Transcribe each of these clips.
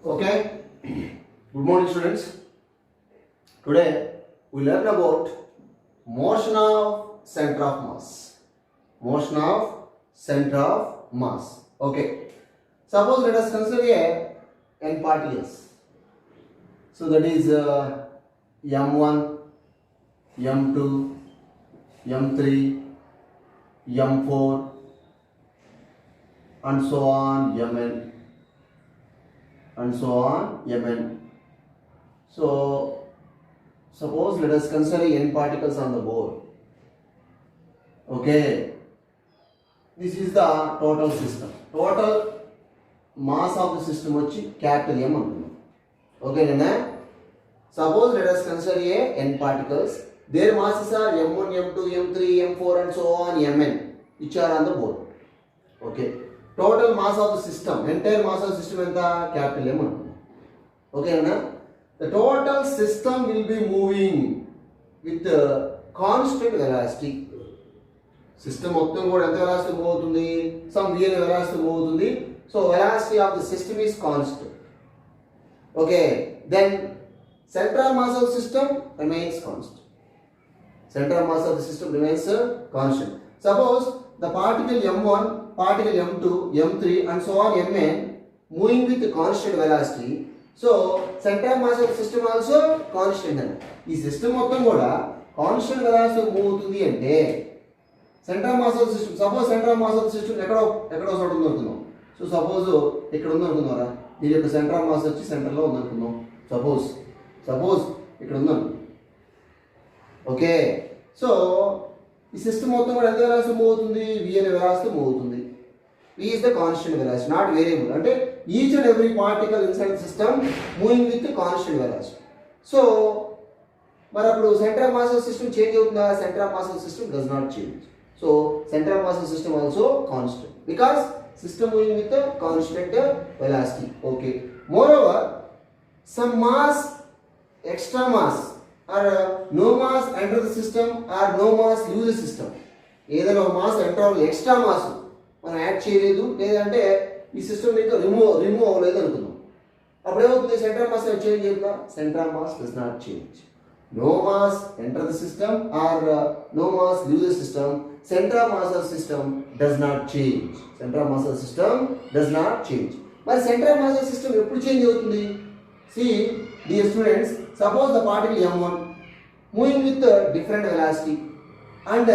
Okay, good morning students. Today we learn about motion of center of mass. Motion of center of mass. Okay, suppose let us consider a n particles. So that is m1, m2, m3, m4 and so on mn. And so on mn. So suppose let us consider n particles on the board. Okay, this is the total system. Total mass of the system వచ్చి capital M అనుకుందాం. Okay nena, suppose let us consider a n particles. Their masses are m1, m2, m3, m4 and so on mn, which are on the board. Okay, total mass of the system, entire mass of the system ఎంత capital M అనుకుందాం. Okay na, the total system will be moving with constant velocity. System మొత్తం కూడా ఎంత velocity move అవుతుంది, some v అనే velocity move అవుతుంది. So velocity of the system is constant. Okay, then center of mass of the system remains constant. Center of mass of the system remains constant. Suppose the particle m1, particle m2, m3 and so on mn moving with constant velocity. So center of mass of the system also constant అని. ఈ system మొత్తం కూడా constant velocity move అవుతుంది అంటే centre of mass of the system, suppose centre of mass of the system ఎక్కడో చోట ఉంది అనుకుందాం. సో సపోజ్ ఇక్కడ ఉంది అనుకుందారా, దీని యొక్క సెంటర్ ఆఫ్ మాస్ వచ్చి సెంటర్లో ఉంది అనుకుందాం. సపోజ్ ఇక్కడ ఉంది అనుకుందాం. ఓకే, సో ఈ సిస్టమ్ మొత్తం కూడా ఎంత వెలాసిటీ మూవ్ అవుతుంది, v అనే వెలాసిటీ మూవ్ అవుతుంది. v is the constant velocity, not variable. అంటే each and every particle inside the system moving with the constant velocity. So మరి అప్పుడు centre of mass of system change అవుతుందా? Centre of mass of system does not change. So centre of mass of system also constant because system moving with constant velocity. Okay, moreover some mass, extra mass or no mass enter the system or no mass leave the system. ఏదైనా mass enter extra mass మనం add చేయలేదు, లేదంటే ఈ system ఇంకా remove అవ్వలేదు అనుకుందాం. అప్పుడు ఏమవుతుంది, సెంటర్ ఆఫ్ మాస్ చేంజ్ అవుతుందా? Centre of mass does not change. No mass enter the system or no mass leave the system, centre of mass of system does not change. Centre of mass of system does not change. మరి centre of mass of system ఎప్పుడు change అవుతుంది? See dear students, suppose the particle m1 moving with different velocity and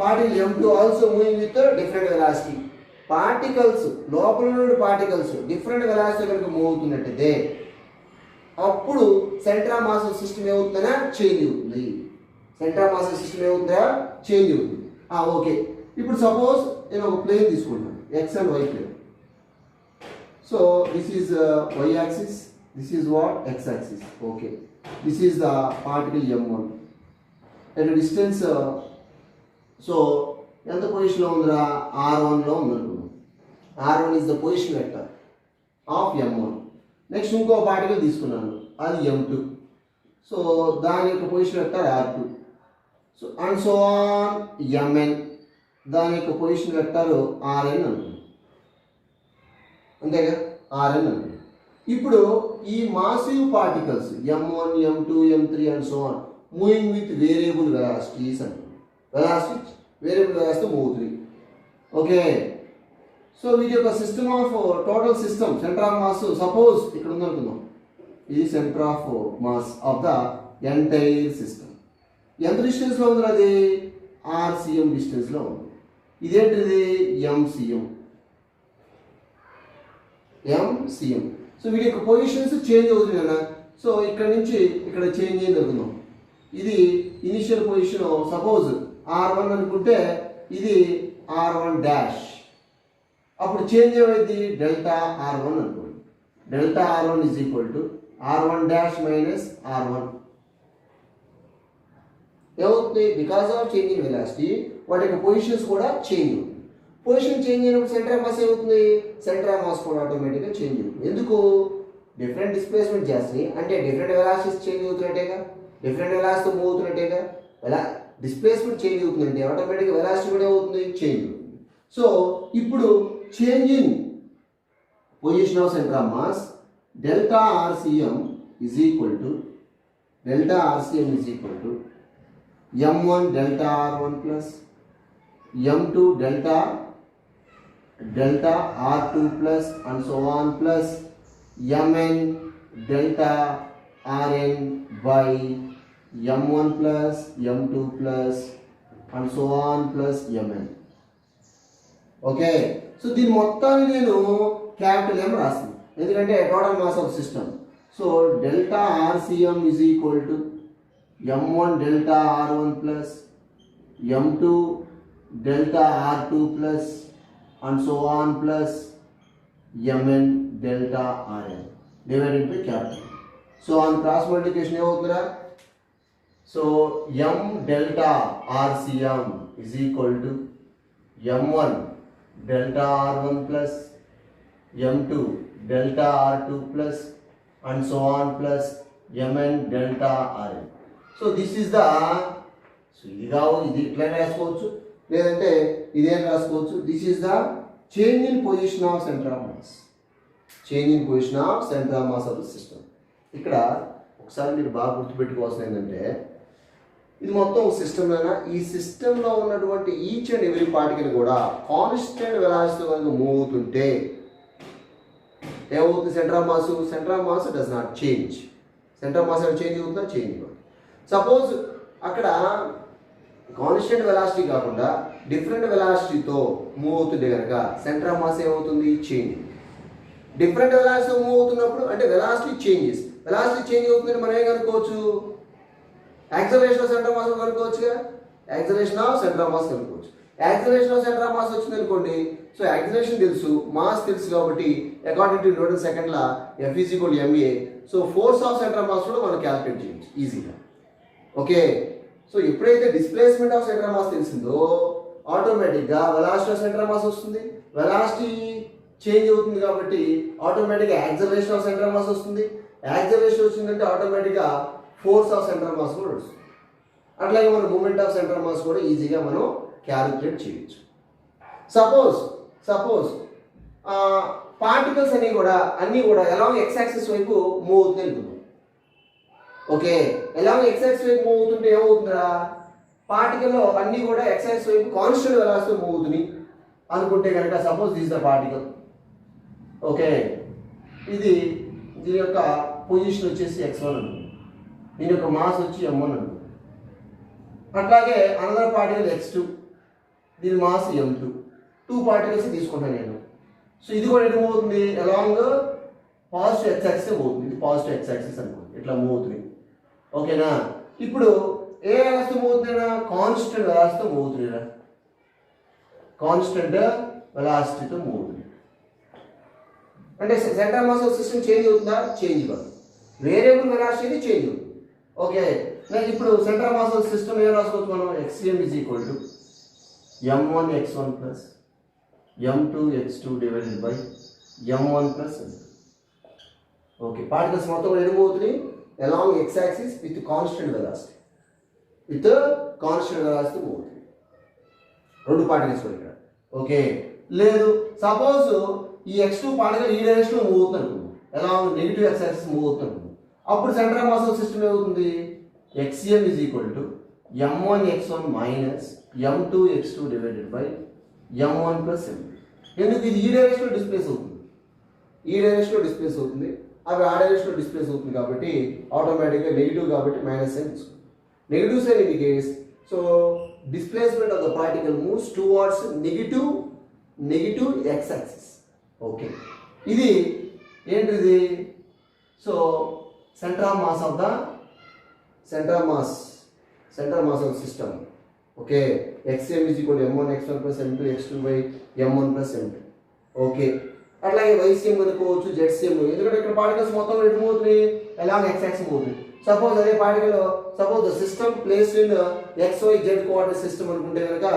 particle m2 also moving with different velocity. Particles లోపల ఉన్న particles different velocity కనుక move అవుతున్నట్టయితే అప్పుడు centre of mass of system ఏమవుతుందా? Change అవుతుంది. Centre of mass of system ఏమవుతుందా? Change అవుతుంది. Okay, ఇప్పుడు సపోజ్ నేను ఒక ప్లేన్ తీసుకుంటాను, x and y plane. So this is y axis, this is what x axis. Okay, this is the particle m1 at distance. So ఎంత పొజిషన్లో ఉందిరా? r1లో ఉందనుకున్నాం. r1 is the position vector of m1. Next ఇంకో particle తీసుకున్నాను, అది m2. So దాని యొక్క position vector r2. So and so on mn, దాని యొక్క పొజిషన్ వెక్టర్ rn అనుకున్నాం. అంతేగా, rn అనుకున్నాం. ఇప్పుడు ఈ massive particles m1, m2, m3 and so on moving with variable velocities అనుకున్నాం. వెలాసిటీ వేరియబుల్ వెలాసిటీ మూవ్ అవుతుంది. ఓకే, సో వీటి యొక్క system of total system centre of mass suppose ఇక్కడ ఉందనుకుందాం. ఇది centre of mass of the entire system. ఎంత డిస్టెన్స్లో ఉంది? అది RCM డిస్టెన్స్లో ఉంది. ఇదేంటిది? MCM. సో వీటి యొక్క పొజిషన్స్ చేంజ్ అవుతుంది కదా. సో ఇక్కడ నుంచి ఇక్కడ చేంజ్ అయింది అనుకుందాం. ఇది ఇనిషియల్ పొజిషన్ సపోజ్ r1 అనుకుంటే ఇది r1 డాష్. అప్పుడు చేంజ్ ఏమైంది? డెల్టా r1 అనుకోండి. Delta r1 is equal to r1 dash minus r1. ఏమవుతుంది? Because of change in velocity వాటి యొక్క పొజిషన్స్ కూడా చేంజ్ అవుతుంది. పొజిషన్ చేంజ్ అయినప్పుడు సెంటర్ ఆఫ్ మాస్ ఏమవుతుంది? సెంటర్ ఆఫ్ మాస్ కూడా ఆటోమేటిక్గా చేంజ్ అవుతుంది. ఎందుకు? డిఫరెంట్ డిస్ప్లేస్మెంట్ చేస్తాయి అంటే డిఫరెంట్ వెలాసిటీస్ చేంజ్ అవుతున్నట్టేగా, డిఫరెంట్ వెలాసిటీ మూవ్ అవుతున్నట్టేగా. డిస్ప్లేస్మెంట్ చేంజ్ అవుతుందంటే ఆటోమేటిక్గా వెలాసిటీ కూడా అవుతుంది, చేంజ్ అవుతుంది. సో ఇప్పుడు change in position of centre of mass delta RCM is equal to m1 delta R1 plus m2 delta R2 plus and so on plus mn delta Rn by m1 plus m2 plus and so on plus mn. Okay, so దీని మొత్తాన్ని నేను capital M రాస్తాను ఎందుకంటే total mass of system. So delta RCM is equal to m1 delta R1 plus m2 delta R2 plus and so on plus mn delta Rn divided by capital. So on cross multiplication ఏమవుతుందా? So m delta RCM is equal to m1 delta R1 plus m2 delta R2 plus and so on plus mn delta Rn. So this is the, so ఇది ఇట్లా రాసుకోవచ్చు లేదంటే ఇదేం రాసుకోవచ్చు. This is the change in position of centre of mass, change in position of centre of mass of the system. ఇక్కడ ఒకసారి మీరు బాగా గుర్తుపెట్టుకోవాల్సింది ఏంటంటే ఇది మొత్తం ఒక సిస్టమ్ అయినా ఈ సిస్టంలో ఉన్నటువంటి ఈచ్ అండ్ ఎవ్రీ పార్టికల్ కూడా కాన్స్టెంట్ వెలాసిటీ కనుక మూవ్ అవుతుంటే ఏమవుతుంది? Centre of mass does not change. Centre of mass change అవుతుందా? చేంజ్ అవుతుంది. సపోజ్ అక్కడ కాన్స్టెంట్ వెలాసిటీ కాకుండా డిఫరెంట్ వెలాసిటీతో మూవ్ అవుతుంటే కనుక సెంటర్ ఆఫ్ మాస్ ఏమవుతుంది? చేంజ్. డిఫరెంట్ వెలాసిటీతో మూవ్ అవుతున్నప్పుడు అంటే వెలాసిటీ చేంజెస్, వెలాసిటీ చేంజ్ అవుతుందని మనం ఏం కనుక్కోవచ్చు? Acceleration of centre of mass కనుక్కోవచ్చుగా. Acceleration of centre of mass కనుక్కోవచ్చు. Acceleration of centre of mass వచ్చింది అనుకోండి, సో యాక్సలరేషన్ తెలుసు, మాస్ తెలుసు కాబట్టి according to Newton second law F is equal to ma. So force of centre of mass కూడా మనం calculate చేయొచ్చు ఈజీగా. ఓకే, సో ఎప్పుడైతే displacement of centre of mass తెలిసిందో ఆటోమేటిక్గా velocity of centre of mass వస్తుంది. వెలాసిటీ చేంజ్ అవుతుంది కాబట్టి ఆటోమేటిక్గా acceleration of centre of mass వస్తుంది. యాక్సలరేషన్ వచ్చిందంటే ఆటోమేటిక్గా force of centre of mass కూడా వస్తుంది. అట్లాగే మన moment of centre of mass కూడా ఈజీగా మనం క్యాలిక్యులేట్ చేయొచ్చు. సపోజ్ పార్టికల్స్ అన్నీ కూడా ఎలాంగ్ ఎక్స్ యాక్సిస్ వైపు మూవ్ అవుతుంది అనుకుందాం. ఓకే, ఎలాంగ్ ఎక్స్ యాక్సిస్ వైపు మూవ్ అవుతుంటే ఏమవుతుందా? పార్టికల్లో అన్నీ కూడా ఎక్స్ యాక్సిస్ వైపు కాన్స్టెంట్ వెలాసిటీ మూవ్ అవుతుంది అనుకుంటే కనుక suppose this the particle. Okay, దీని యొక్క పొజిషన్ వచ్చేసి x1 అనుకుంది, దీని యొక్క మాస్ వచ్చి m1 అనుకుంది. అట్లాగే అనదర్ పార్టికల్ x2, దీని మాస్ m2. 2 పార్టికల్స్ తీసుకుంటాను నేను. సో ఇది కూడా ఎటు మూవ్ అవుతుంది? Along positive X axis move అవుతుంది. ఇది పాజిటివ్ ఎక్స్ యాక్సిస్ అనుకోండి, ఇట్లా మూవ్ అవుతుంది. ఓకేనా? ఇప్పుడు ఏ వెలాసిటీ మూవ్ అవుతుందా? కాన్స్టెంట్ వెలాసిటీతో మూవ్ అవుతుంది. కాన్స్టెంట్ వెలాసిటీతో మూవ్ అవుతుంది అంటే centre of mass of system change అవుతుందా? చేంజ్ కాదు. వేరియబుల్ వెలాసిటీ చేంజ్ అవుతుంది. ఓకే, ఇప్పుడు centre of mass of system ఏం రాసుకోవచ్చు మనం? XCM is equal to m1 x1 plus m2 x2 divided by m1 plus m2. Okay, particles మొత్తం కూడా move అవుతుంది along X axis with constant velocity. Move అవుతుంది 2 particles కూడా ఇక్కడ. ఓకే, లేదు సపోజ్ ఈ x2 పార్టికల్ ఈ డైరెక్షన్లో మూవ్ అవుతుంది అనుకుందాం, along negative x axis move అవుతుంది అనుకుందాం. అప్పుడు centre of mass of system ఏమవుతుంది? XCM is equal to m1 x1 minus m2 x2 divided by m1 plus m2. ఎందుకు? ఇది ఈ డైరెక్షన్లో డిస్ప్లేస్ అవుతుంది, అవి ఆ డైరెక్షన్లో డిస్ప్లేస్ అవుతుంది కాబట్టి ఆటోమేటిక్గా నెగిటివ్ కాబట్టి మైనస్ సైన్ తీసుకుంది. Negative sign indicates, so displacement of the particle moves towards negative x axis. Okay, ఇది ఏంటిది? So centre of mass of system. Okay, XCM is equal to m1 x1 plus m2 x2 by m1 plus m2. Okay, అట్లాగే YCM అనుకోవచ్చు, ZCM. ఎందుకంటే ఇక్కడ particles మొత్తం ఎటు move అవుతుంది? Along X axis move అవుతుంది. సపోజ్ అదే particle the system placed in XYZ coordinate system అనుకుంటే కనుక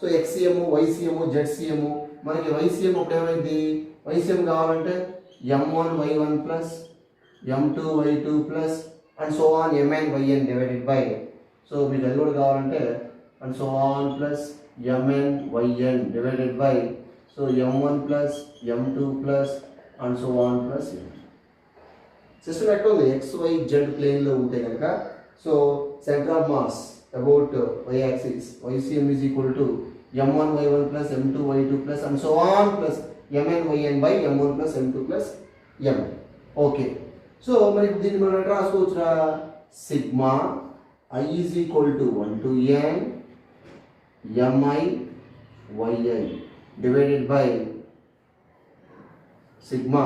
సో XCM, YCM, ZCM. మనకి YCM అప్పుడు ఏమైంది? YCM కావాలంటే m1 y1 plus m2 y2 plus and so on mn yn divided by, so మీకు అది కూడా కావాలంటే and so on plus mn yn divided by, so m1 plus m2 plus and so on plus m. System ఎట్లా ఉంది XYZ ప్లేన్లో ఉంటే కనుక so centre of mass about y axis YCM is equal to m1y1 plus m2y2 plus and so on plus mnyn by m1 plus m2 plus m. Okay so మరి దీన్ని మనం ఎట్లా రాసుకోవచ్చురా sigma I is equal to 1 to n mi yi divided by sigma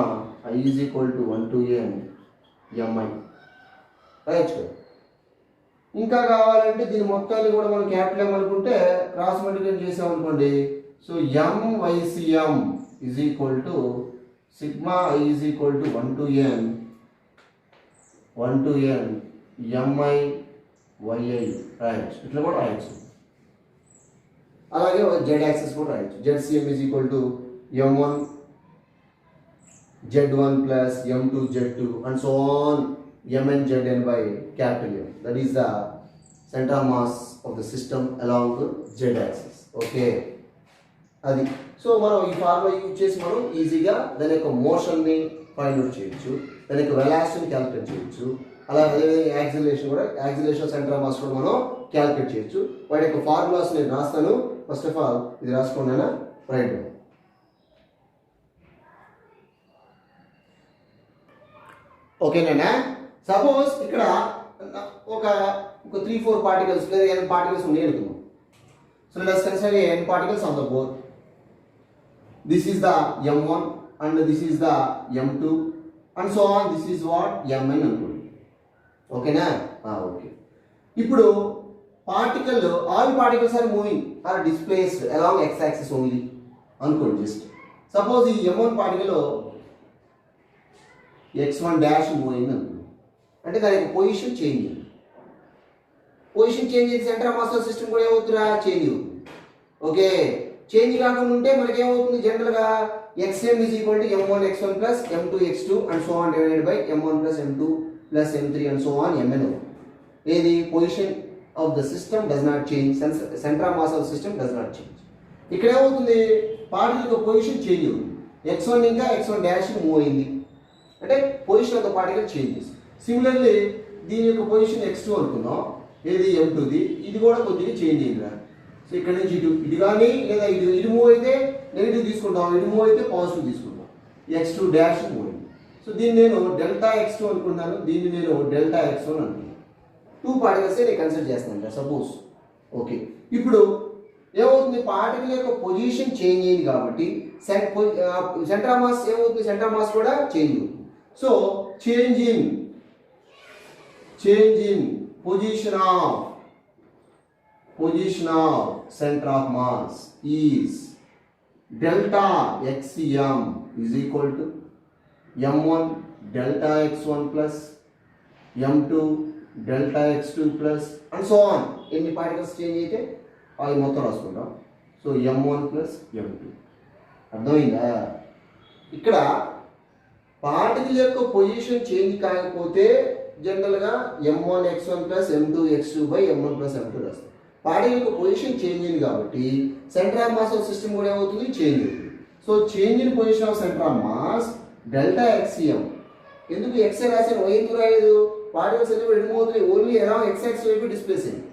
I is equal to 1 to n mi. Right. ఇంకా కావాలంటే దీని మొత్తాన్ని కూడా మనం క్యాపిటల్ M అనుకుంటే క్రాస్ మల్టిప్లై చేసామనుకోండి so MYCM is equal to sigma I is equal to 1 to n mi yi right. ఇట్లా కూడా రాయొచ్చు. అలాగే z యాక్సిస్ కూడా రాయొచ్చు. ZCM is equal to m1 z1 plus m2 z2 and so on mn zn by capital M. That is the center of mass of the system along the z axis. Okay అది. So మనం ఈ formula use చేసి మనం ఈజీగా దాని యొక్క మోషన్ని find out చేయొచ్చు, దాని యొక్క వెలాసిటీని క్యాలిక్యులేట్ చేయొచ్చు, అలాగే యాక్సిలరేషన్ కూడా యాక్సిలరేషన్ సెంటర్ ఆఫ్ మాస్ కూడా మనం క్యాలిక్యులేట్ చేయొచ్చు. వాటి యొక్క ఫార్ములాస్ నేను రాస్తాను. ఫస్ట్ ఆఫ్ ఆల్ ఇది రాసుకున్నాను రైట్. ఓకేనా? సపోజ్ ఇక్కడ ఒక 3-4 పార్టికల్స్ లేదా n పార్టికల్స్ ఉన్నాయి అనుకుందాం. So let's consider n particles on the board. This is the m1 and this is the m2 and so on this is what mn అనుకోండి. ఓకేనా? ఓకే. ఇప్పుడు particle all particles are moving or displaced along x axis only అనుకోండి. Just suppose ఈ m1 particle x1 dash move అయింది అనుకోండి. అంటే దాని యొక్క పొజిషన్ చేంజ్ అయింది. పొజిషన్ చేంజ్ అయితే సెంటర్ ఆఫ్ మాస్ సిస్టమ్ కూడా ఏమవుతుందా చేంజ్ అవుతుంది. ఓకే, చేంజ్ కాకుండా ఉంటే మనకి ఏమవుతుంది జనరల్గా xm is equal to m1 x1 plus m2 x2 and so on divided by m1 plus m2 plus m3 and so on mn. ఏది position of the system does not change, centre of mass of system does not change. ఇక్కడ ఏమవుతుంది particle యొక్క position change అవుతుంది. x1 ఇంకా x1 dash move అయింది అంటే position of the particle changes. Similarly దీని యొక్క పొజిషన్ x2 అనుకున్నాం, ఏది m2ది, ఇది కూడా కొద్దిగా చేంజ్ అయింది. సో ఇక్కడ నుంచి ఇటు కానీ లేదా ఇటు మూవ్ అయితే నెగిటివ్ తీసుకుంటాం, ఇటు మూవ్ అయితే పాజిటివ్ తీసుకుంటాం. x2 డాష్ మూవ్ అయింది. సో దీన్ని నేను డెల్టా x2 అనుకుంటాను, దీన్ని నేను డెల్టా x1 అనుకుంటాను. 2 పార్టికల్స్ నేను కన్సిడర్ చేస్తాను సపోజ్. ఓకే, ఇప్పుడు ఏమవుతుంది పార్టికల్ యొక్క పొజిషన్ చేంజ్ అయింది కాబట్టి సెంటర్ ఆఫ్ మాస్ ఏమవుతుంది, సెంటర్ ఆఫ్ మాస్ కూడా చేంజ్ అవుతుంది. So change in position of center of mass is delta xcm is equal to m1 delta x1 plus m2 delta x2 plus and so on. ఎన్ని particles change అయితే అవి మొత్తం రాసుకుంటాం. So m1 plus m2. అర్థమైందా? ఇక్కడ particle యొక్క position change కాకపోతే జనరల్గా m1 x1 plus m2 x2 by m1 plus m2 రాస్తాం. పార్టికల్ యొక్క పొజిషన్ చేంజ్ అయింది కాబట్టి centre of mass of system కూడా ఏమవుతుంది చేంజ్ అవుతుంది. So change in position of centre of mass delta xcm. ఎందుకు x రాసాను, y ఎందుకు రాయలేదు? పార్టికల్స్ అనేవి రెండు అవుతున్నాయి, ఓన్లీ అరౌండ్ x యాక్సిస్ వైపు డిస్ప్లేస్ అయింది.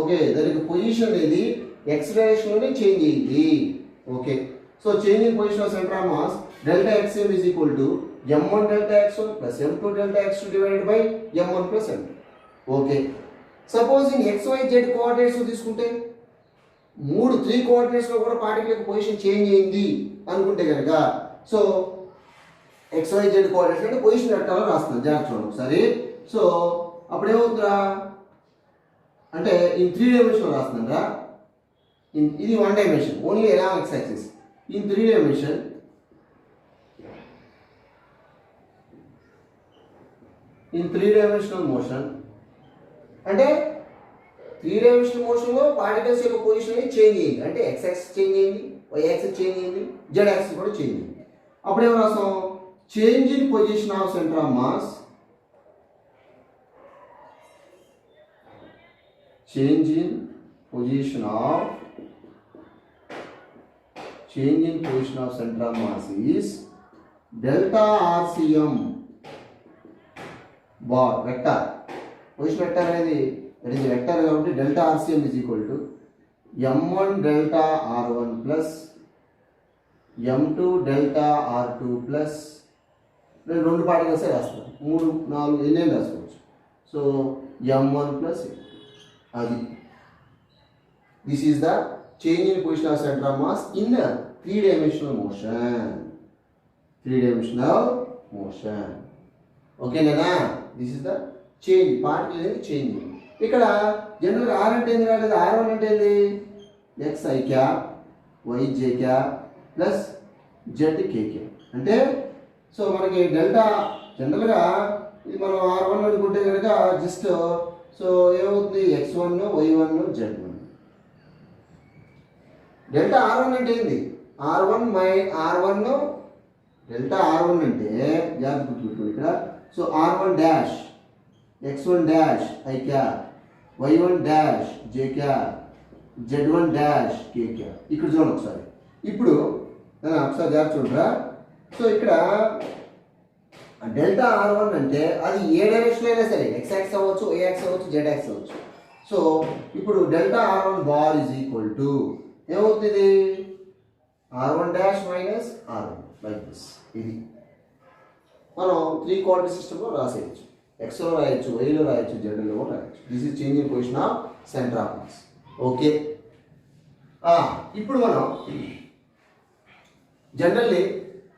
ఓకే, దానికి పొజిషన్ అనేది x డైరెక్షన్లోనే చేంజ్ అయింది. Okay, so change in position of centre of mass delta xm is equal to m1 delta x1 plus m2 delta x2 divided by m1 plus m2. Okay, suppose in xyz coordinates తీసుకుంటే 3 coordinates లో కూడా particle యొక్క position change అయింది అనుకుంటే కనుక so xyz coordinates అంటే position పెట్టాలో రాస్తున్నాను, జాగ్రత్త చూడండి ఒకసారి. సో అప్పుడు ఏమవుతుందా అంటే ఇన్ 3 డైమెన్షన్ రాస్తున్నారా, ఇది 1 డైమెన్షన్ ఓన్లీ ఎలా x axis. In 3 dimension in 3-dimensional motion అంటే 3-dimensional మోషన్లో పార్టికల్స్ యొక్క పొజిషన్ అనేది చేంజ్ అయ్యింది. అంటే x యాక్సిస్ చేంజ్ అయింది, y యాక్సిస్ చేంజ్ అయింది, z యాక్సిస్ కూడా చేంజ్ అయింది. అప్పుడు ఏం రాస్తాం change in position of centre of mass change in position of centre of mass is delta RCM bar vector. Position vector అనేది దట్ ఈస్ వెక్టార్ కాబట్టి delta RCM is equal to m1 delta r1 plus m2 delta r2 plus నేను 2 పార్టికల్సే రాస్తాను, 3 4 ఎన్ని రాసుకోవచ్చు. So m1 plus అది this is the change in position of centre of mass in 3-dimensional motion. 3-dimensional motion. ఓకేనా? This is the change, particle అనేది change. ఇక్కడ జనరల్గా are అంటే ఏంది రాలేదు, r1 అంటే ఏంది xi cap yj cap plus zk cap అంటే సో మనకి డెల్టా జనరల్గా ఇది మనం r1 అనుకుంటే కనుక జస్ట్ సో ఏమవుతుంది x1 y1 z1. Delta r1 అంటే ఏంది r1 డెల్టా r1 అంటే జాగ్రత్త గుర్తుపెట్టుకోండి ఇక్కడ. So r1 dash x1 dash i cap y1 dash j cap z1 dash k cap. ఇక్కడ చూడండి ఒకసారి, ఇప్పుడు ఒకసారి జాగ్రత్త చూడరా. సో ఇక్కడ డెల్టా r1 అంటే అది ఏ డైరెక్షన్ అయినా సరే x యాక్స్ అవ్వచ్చు, y యాక్స్ అవ్వచ్చు, z యాక్స్ అవ్వచ్చు. సో ఇప్పుడు delta r1 bar is equal to ఏమవుతుంది r1 dash minus r1 like this. ఇది మనం 3 క్వాంటిటీ సిస్టంలో రాసేయచ్చు, xలో రాయొచ్చు, yలో రాయొచ్చు, zలో రాయొచ్చు. This is change in position of centre of mass. Okay, ఇప్పుడు మనం generally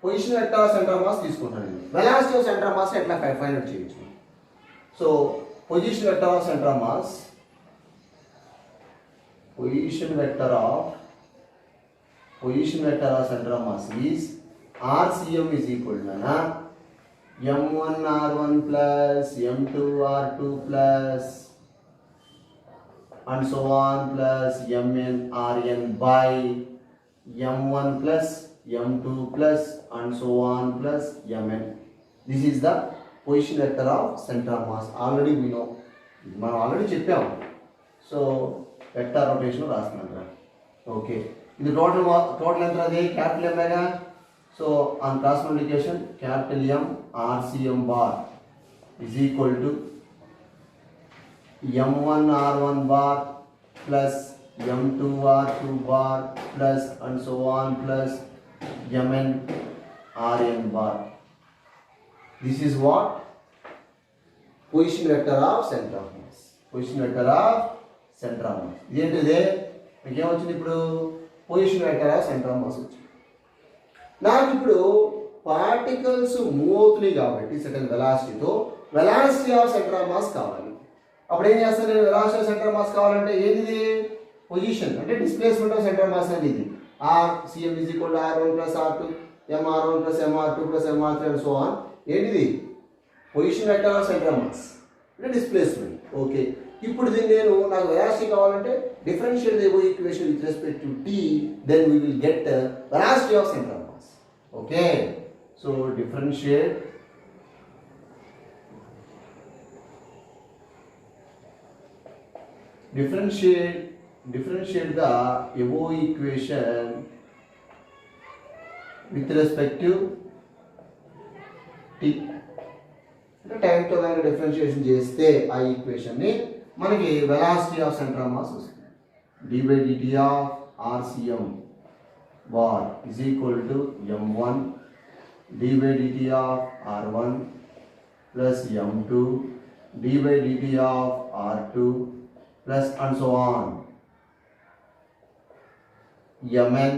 position vector of centre of mass తీసుకుంటాను. Velocity of centre of mass ఎట్లా ఫైండ్ అవుట్ చేయొచ్చు. So position vector of centre of mass, position vector of centre of mass is RCM is equal to m1 r1 plus m2 r2 plus and so on plus mn rn by m1 plus m2 plus and so on plus mn. This is the position vector of center of mass. Already we know, మనం already చెప్పాము. So vector rotation రాస్తున్నాను. Okay, ఇది total ఎంత అది capital ఎంఏగా. So on cross multiplication capital M RCM bar is equal to m1 r1 bar plus m2 r2 bar plus and so on plus mn rn bar. This is what position vector of center of mass. Position vector of center of mass. ఇదేంటిదే మీకు ఏమొచ్చింది ఇప్పుడు position vector of centre of mass వచ్చింది. నాకు ఇప్పుడు particles move అవుతున్నాయి కాబట్టి certain వెలాసిటీతో velocity of centre of mass కావాలి. అప్పుడు ఏం చేస్తాను నేను, velocity of centre of mass కావాలంటే ఏది పొజిషన్ అంటే displacement of centre of mass అనేది ఇది RCM is equal to r1 plus r2 mr1 plus mr2 plus mr3 and so on. ఏంటిది position vector of centre of mass అంటే displacement. Okay, ఇప్పుడు దీన్ని నేను నాకు వెలాసిటీ కావాలంటే differentiate the equation with respect to t, then we will get velocity of center of mass. Okay, so differentiate the above equation with respect to t. Time తో దానికి differentiation చేస్తే ఆ equation ని మనకి velocity of centre of mass వస్తుంది. d by dt of RCM bar is equal to m1 d by dt of r1 plus m2 d by dt of r2 plus and so on mn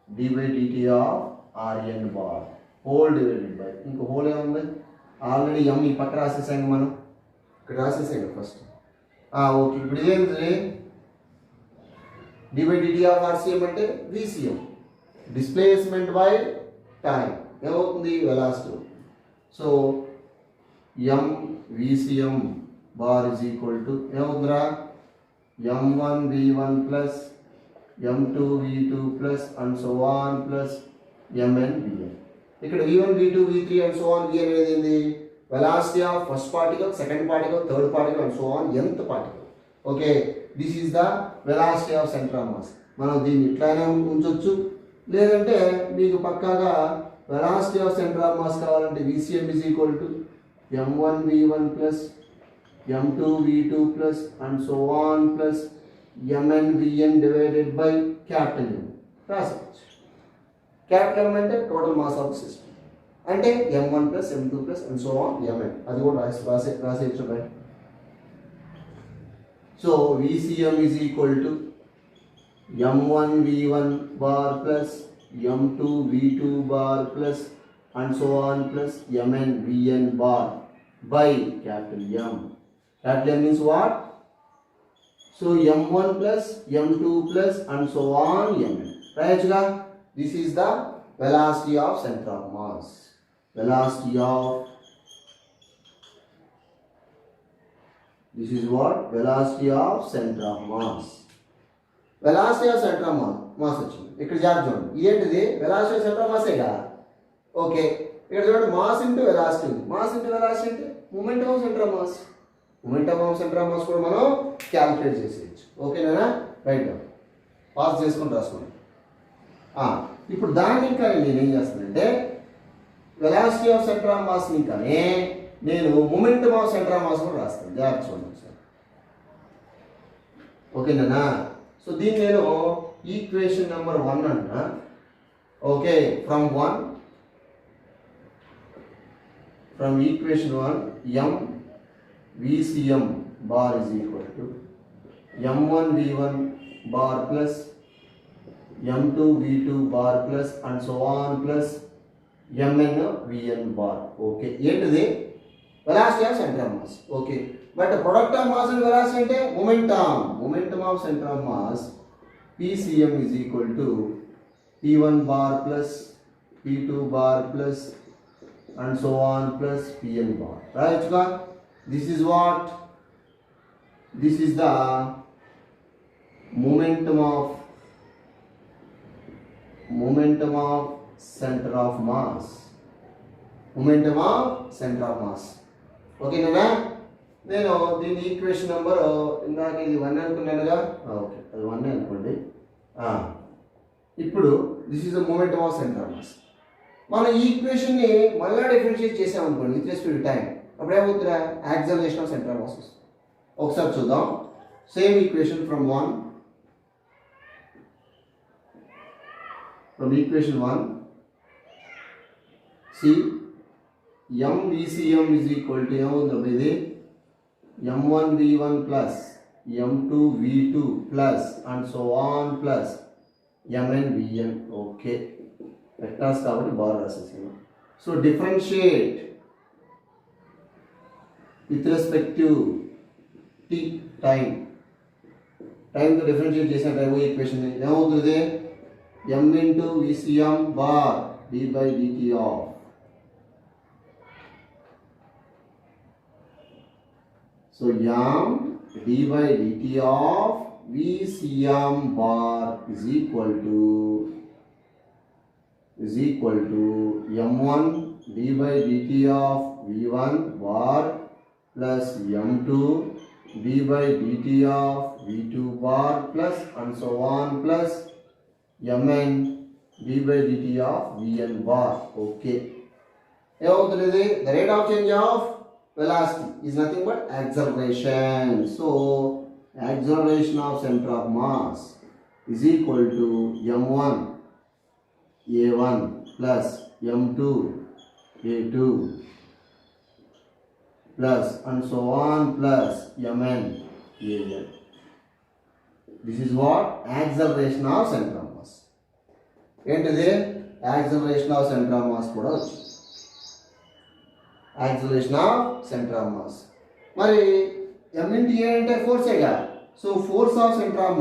d by dt of rn bar whole divided by ఇంకో whole ఏముంది already m ఈ పక్క రాసేసాం మనం, ఇక్కడ రాసేసాం first. Okay, ఇప్పుడు ఇదేంటి d by dt of RCM అంటే VCM, displacement by time ఏమవుతుంది velocity. So m VCM bar is equal to ఏమవుతుందిరా m1 v1 plus m2 v2 plus and so on plus mn vn. ఇక్కడ v1 v2 v3 and so on vn అనేది ఏంది velocity of first particle, second particle, third particle and so on nth particle. Okay, this is the velocity of centre of mass. మనం దీన్ని ఇట్లానే ఉంచవచ్చు, లేదంటే మీకు పక్కాగా velocity of centre of mass కావాలంటే VCM is equal to m1 v1 plus m2 v2 plus and so on plus mn vn divided by capital M. రాసుకోవచ్చు. Capital M అంటే total mass of the system అంటే m1 plus m2 plus and so on mn. అది కూడా రాసేయచ్చు by. So VCM is equal to m1 v1 bar plus m2 v2 bar plus and so on plus mn vn bar by capital M. Capital M means what? So m1 plus m2 plus and so on mn. Right? This is the velocity of center of mass. Velocity of, this is what? Velocity of center of mass. Velocity of center of mass వచ్చింది. ఇక్కడ job చూడండి. ఇదేంటిది? Velocity of centre of mass ఏగా. Okay, ఇక్కడ చూడండి mass into velocity ఉంది. Mass into velocity అంటే momentum of centre of mass. Momentum of centre of mass కూడా మనం క్యాలిక్యులేట్ చేసేయచ్చు. ఓకేనా? రైట్, పాస్ చేసుకొని రాసుకోండి. ఇప్పుడు దాన్ని ఇంకా నేను ఏం చేస్తానంటే velocity of centre of mass ఇంకానే నేను momentum of centre of mass కూడా రాస్తాను. జాగ్రత్త చూడండి ఒకసారి. ఓకేనా? సో దీన్ని నేను ఈక్వేషన్ నెంబర్ 1 అన్నా. Okay, from equation 1 m VCM bar is equal to m1 v1 bar plus m2 v2 bar plus and so on plus mn vn bar. Okay, ఏంటిది? velocity of center of mass. Okay, but product of mass and velocity అంటే momentum of center of mass PCM is equal to p1 bar plus p2 bar plus and so on plus pn bar. Right? This is what? This is the momentum of center of mass. Momentum of center of mass. Okay na? నేను దీని equation number ఇందాక ఇది 1 అనుకున్నానుగా. Okay, అది 1 అనుకోండి. ఇప్పుడు this is the momentum of centre of mass. మనం ఈ ఈక్వేషన్ని మళ్ళీ డిఫరెన్షియేట్ చేసామనుకోండి విత్ రెస్పెక్ట్ టు టైం, అప్పుడు ఏమవుతుందా? Acceleration of centre of mass వస్తుంది. ఒకసారి చూద్దాం. Same equation from equation 1 see m VCM is equal to ఏమవుతుంది? ఇది m1 v1 plus m2 v2 plus and so on plus mn vn. Okay, vectors కాబట్టి బాగా రాసేసాను. So differentiate with respect to t time తో differentiate చేసిన time equation ఏమవుతుంది? m into VCM bar d by dt of so m d by dt of VCM bar is equal to m1 d by dt of v1 bar plus m2 d by dt of v2 bar plus and so on plus mn d by dt of vn bar. Okay, the rate of change of velocity is nothing but acceleration. So acceleration of center of mass is equal to m1 a1 plus m2 a2 plus and so on plus mn an. This is what? Acceleration of center of mass. ఏంటిది? Acceleration of centre of mass కూడా వచ్చింది. Acceleration of centre of mass. మరి m into a అంటే ఫోర్సేగా. So force of centre of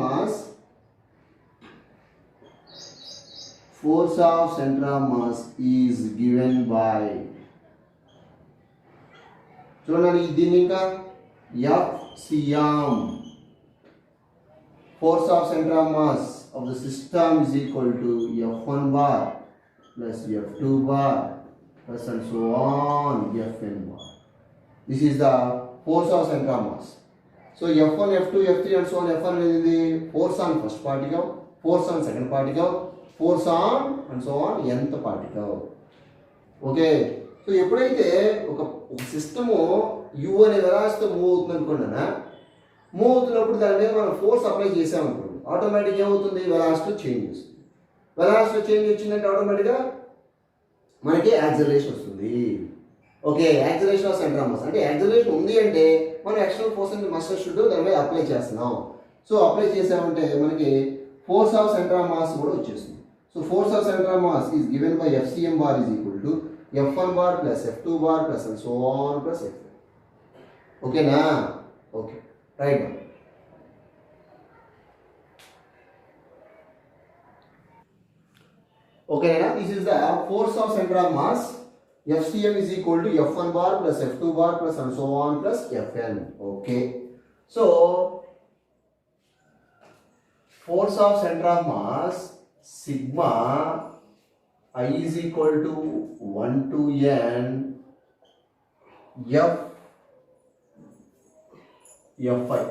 mass is given by, చూడండి దీన్ని ఇంకా FCM, force of center of mass of the system is equal to F1 bar plus F2 bar plus and so on Fn bar. This is the force of center of mass. So F1, F2, F3 and so on. F1 is the force on first particle, force on second particle, force on and so on nth particle. Okay, so ఎప్పుడైతే ఒక system you అనే వెలాసిటీతో move అవుతుంది అనుకున్నా, move అవుతున్నప్పుడు దాని మీద మనం force apply చేసామనుకోండి, ఆటోమేటిక్గా ఏమవుతుంది, వెలాసిటీ చేంజ్ వస్తుంది. వెలాసిటీ చేంజ్ వచ్చిందంటే ఆటోమేటిక్గా మనకి యాక్సిలరేషన్ వస్తుంది. Okay, acceleration of centre of mass అంటే యాక్సిలరేషన్ ఉంది అంటే మనం ఎక్స్టర్నల్ ఫోర్స్ అంటే మస్ట్ షుడ్ దాని మీద అప్లై చేస్తున్నాం. సో అప్లై చేసామంటే మనకి force of centre of mass కూడా వచ్చేస్తుంది. So force of centre of mass is given by FCM bar is equal to F1 bar plus F2 bar plus and so on plus F. ఓకేనా? Okay, right. ఓకేనా? This is the force of centre of mass. FCM is equal to F1 bar plus F2 bar plus and so on plus Fn. Okay. So force of center of mass sigma I is equal to 1 to n F Fi.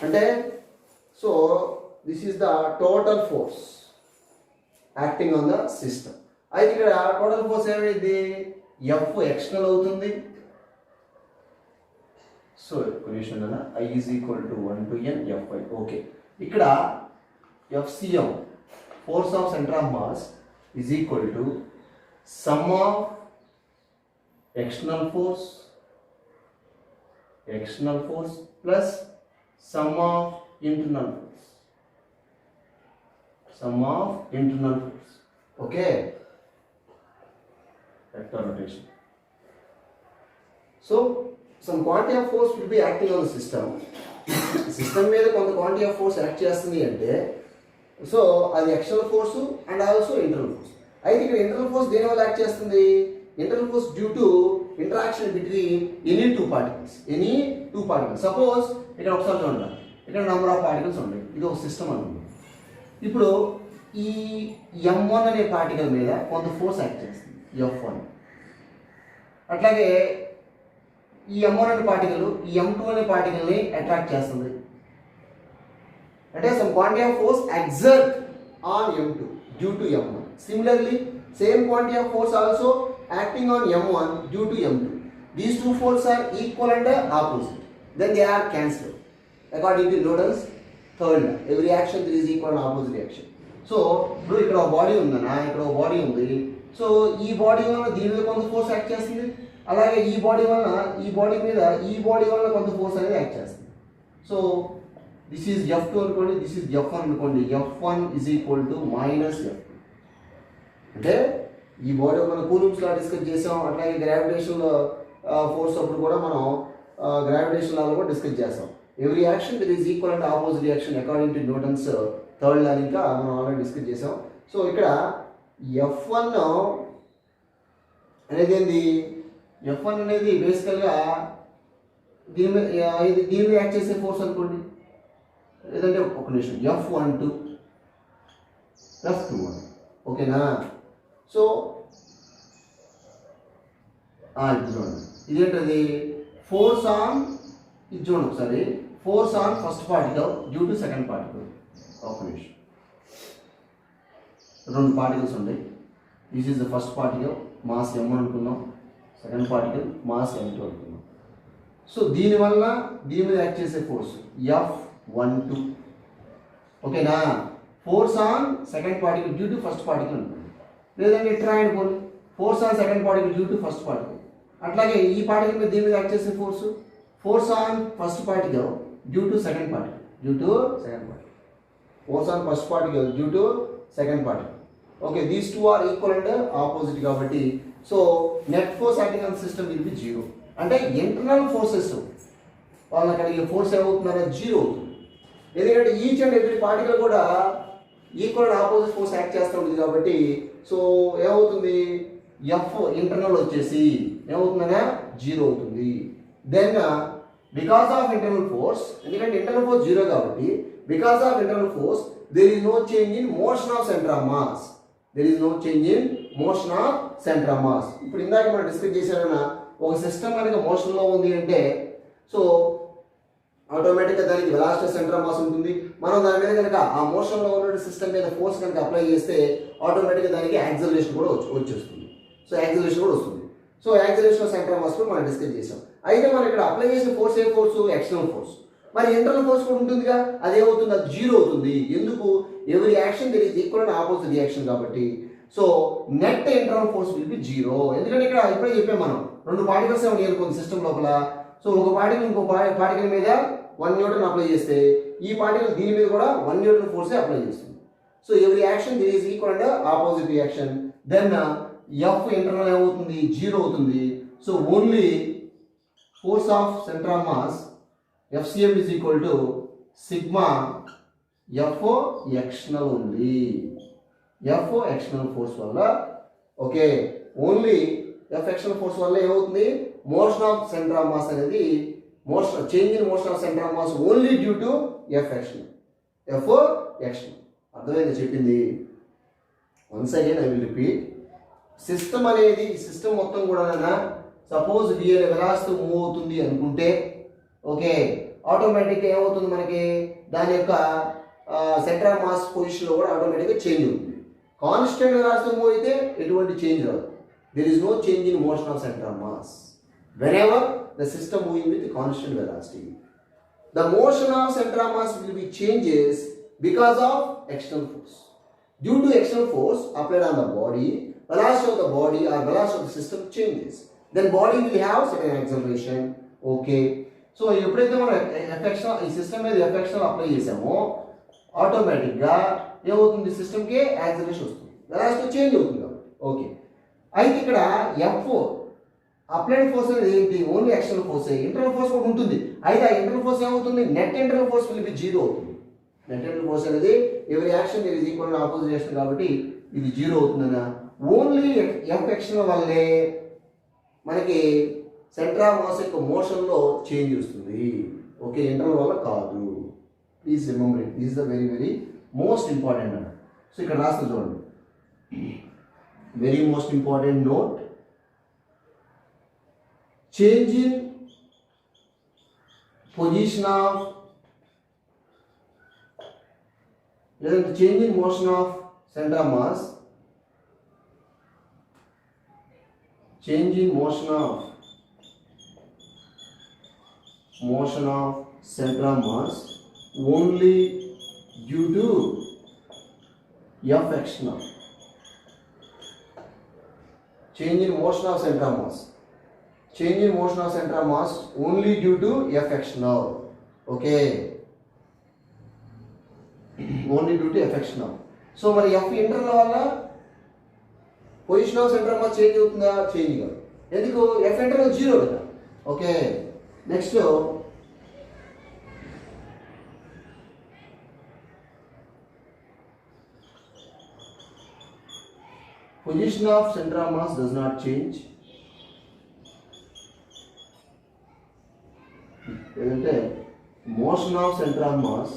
అంటే so this is the total force acting on the system. అయితే ఇక్కడ total force ఏమైంది, F external అవుతుంది. So question అన్న I is equal to 1 to n Fi. Okay, ఇక్కడ FCM force of center of mass is equal to sum of external force plus sum of internal force. Okay, vector rotation. So some quantity of force will be acting on the system. System మీద కొంత quantity of force act చేస్తుంది అంటే so అది external force and also internal force. అయితే ఇక్కడ internal force దేని వల్ల act చేస్తుంది, internal force due to interaction between any two particles. Suppose ఇక్కడ ఒకసారి చూడండి, ఇక్కడ నెంబర్ ఆఫ్ పార్టికల్స్ ఉన్నాయి, ఇది ఒక సిస్టమ్ అనుకుంది. ఇప్పుడు ఈ M1 అనే పార్టికల్ మీద కొంత ఫోర్స్ యాక్ట్ చేస్తుంది F1. అట్లాగే ఈ M1 అనే పార్టికల్ ఈ M2 అనే పార్టికల్ని అట్రాక్ట్ చేస్తుంది. అంటే some quantity of force exert on M2 due to M1. Similarly, same quantity of force also acting on M1 due to M2. These two forces are equal and opposite. Then they are cancelled. According to Newton's third law, every action there is equal and opposite reaction. So, ఇప్పుడు ఇక్కడ ఒక body ఉందన్నా, ఇక్కడ ఒక body ఉంది. So ఈ body వల్ల దీని మీద కొంత ఫోర్స్ యాక్ట్ చేస్తుంది, అలాగే ఈ బాడీ వల్ల కొంత ఫోర్స్ అనేది యాక్ట్ చేస్తుంది. సో this is F2 అనుకోండి, this is F1 అనుకోండి. F1 is equal to minus F2. అంటే ఈ బాడీ మనం కూలుంబ్స్ లా డిస్కస్ చేసాం, అట్లాగే గ్రావిటేషన్ ఫోర్స్ అప్పుడు కూడా మనం గ్రావిటేషన్ లాలో కూడా డిస్కస్ చేసాం. Every action that is equal and opposite reaction according to Newton's third law ఇంకా మనం ఆల్రెడీ డిస్కస్ చేసాం. సో ఇక్కడ F1 అనేది ఏంది, F1 అనేది బేసికల్గా దీని మీద యాక్ట్ చేసే ఫోర్స్ అనుకోండి, లేదంటే ఒక నిమిషం F12 F21. ఓకేనా? సో ఇది చూడండి, ఇదేంటది ఫోర్స్ ఆన్, ఇది చూడండి ఒకసారి, force on first particle due to second particle. ఒక నిమిషం, రెండు పార్టికల్స్ ఉన్నాయి. This is the first particle mass M1 అనుకున్నాం, సెకండ్ పార్టికల్ మాస్ M2 అనుకున్నాం. సో దీనివల్ల దీని మీద యాక్ట్ చేసే ఫోర్స్ F12. ఓకేనా? Force on second particle due to first particle అనుకోండి, లేదంటే ఇట్లా అనుకోండి, force on second particle due to first particle. అట్లాగే ఈ పార్టికల్ మీద దీని మీద యాక్ట్ చేసే force on first particle due to second particle, force on first particle due to second particle. Okay, these two are equal and opposite కాబట్టి so net force acting on system will be 0. అంటే internal forces వాళ్ళని కలిగే force ఏమవుతున్నారో 0 అవుతుంది. ఎందుకంటే each and every particle కూడా equal and opposite force act చేస్తూ ఉంటుంది కాబట్టి సో ఏమవుతుంది, F ఇంటర్నల్ వచ్చేసి ఏమవుతుందనే 0 అవుతుంది. Then because of internal force, ఎందుకంటే ఇంటర్నల్ ఫోర్స్ 0 కాబట్టి because of internal force there is no change in motion of center of mass. ఇప్పుడు ఇందాక మనం డిస్కస్ చేసామన్నా, ఒక సిస్టమ్ కనుక మోషన్లో ఉంది అంటే సో ఆటోమేటిక్గా దానికి వెలాసిటీ సెంటర్ ఆఫ్ మాస్ ఉంటుంది. మనం దాని మీద కనుక ఆ మోషన్లో ఉన్న సిస్టమ్ మీద ఫోర్స్ కనుక అప్లై చేస్తే ఆటోమేటిక్గా దానికి యాక్సిలరేషన్ కూడా వచ్చేస్తుంది. సో యాక్సిలరేషన్ కూడా వస్తుంది. So acceleration of centre of mass కూడా మనం డిస్కస్ చేసాం. అయితే మనం ఇక్కడ అప్లై చేసే ఫోర్స్ ఏ ఫోర్స్? External force. మరి ఇంటర్నల్ ఫోర్స్ కూడా ఉంటుందిగా, అది ఏమవుతుంది? అది జీరో అవుతుంది. ఎందుకు? ఎవరి action there is equal and opposite reaction కాబట్టి. So net internal force will be zero. ఎందుకంటే ఇక్కడ ఇప్పుడే చెప్పాం మనం, రెండు పార్టికల్స్ ఉన్నాయి అనుకోండి సిస్టమ్ లోపల. సో ఒక పార్టికల్ ఇంకో పార్టికల్ మీద 1 న్యూటన్ అప్లై చేస్తే ఈ పార్టికల్ దీని మీద కూడా 1 న్యూటన్ ఫోర్స్ అప్లై చేస్తుంది. So every action there is equal and opposite reaction. Then F internal ఏమవుతుంది? జీరో అవుతుంది. So only force of centre of mass FCM is equal to sigma FO external only. FO external force వల్ల okay only F external force వల్ల ఏమవుతుంది? Motion of centre of mass అనేది motion change in motion of centre of mass only due to F external. FO external. అర్థమైంది చెప్పింది? Once again I will repeat. System అనేది system మొత్తం కూడా suppose V అనే velocity move అవుతుంది అనుకుంటే okay ఆటోమేటిక్గా ఏమవుతుంది? మనకి దాని యొక్క సెంటర్ ఆఫ్ మాస్ పొజిషన్లో కూడా ఆటోమేటిక్గా చేంజ్ అవుతుంది. కాన్స్టెంట్ వెలాసిటీ మూవ్ అయితే ఎటువంటి చేంజ్ రాదు. There is no change in motion of centre of mass whenever the system moving with constant velocity. The motion of centre of mass will be changes because of external force. Due to external force applied on the body, velocity of the body or velocity of the system changes. Then body will have certain acceleration. Okay. So ఎప్పుడైతే మనం affection ఈ system మీద affection apply చేసామో ఆటోమేటిక్గా ఏమవుతుంది? సిస్టమ్కి acceleration వస్తుంది, velocity change అవుతుంది కాబట్టి. ఓకే అయితే ఇక్కడ ఎఫ్ అప్లైడ్ ఫోర్స్ అనేది ఏంటి? Only external force. Internal force కూడా ఉంటుంది. అయితే ఆ ఇంటర్నల్ ఫోర్స్ ఏమవుతుంది? Net internal force will be zero అవుతుంది. నెట్ ఇంటర్నల్ ఫోర్స్ అనేది every action there is equal opposite reaction కాబట్టి ఇది జీరో అవుతుందన్న. ఓన్లీ ఎఫ్ ఎక్స్టర్నల్ వల్లే మనకి సెంటర్ ఆఫ్ మాస్ యొక్క మోషన్లో చేంజ్ వస్తుంది. ఓకే ఇంటర్నల్ వల్ల కాదు. Please remember it. This is the very very most important అన్న. సో ఇక్కడ రాస్తుంది చూడండి, very most important note. Change in position of లేదంటే change in motion of centre of mass, change in motion of center of mass only due to F external. Change in motion of center of mass. Change in motion of center of mass only due to F external. Okay. Only due to F external. So మరి F internal వల్ల position of centre of mass change అవుతుందా? Change కాదు. ఎందుకు? F internal zero కదా. Okay next position of center of mass does not change. ఏంటంటే motion of center of mass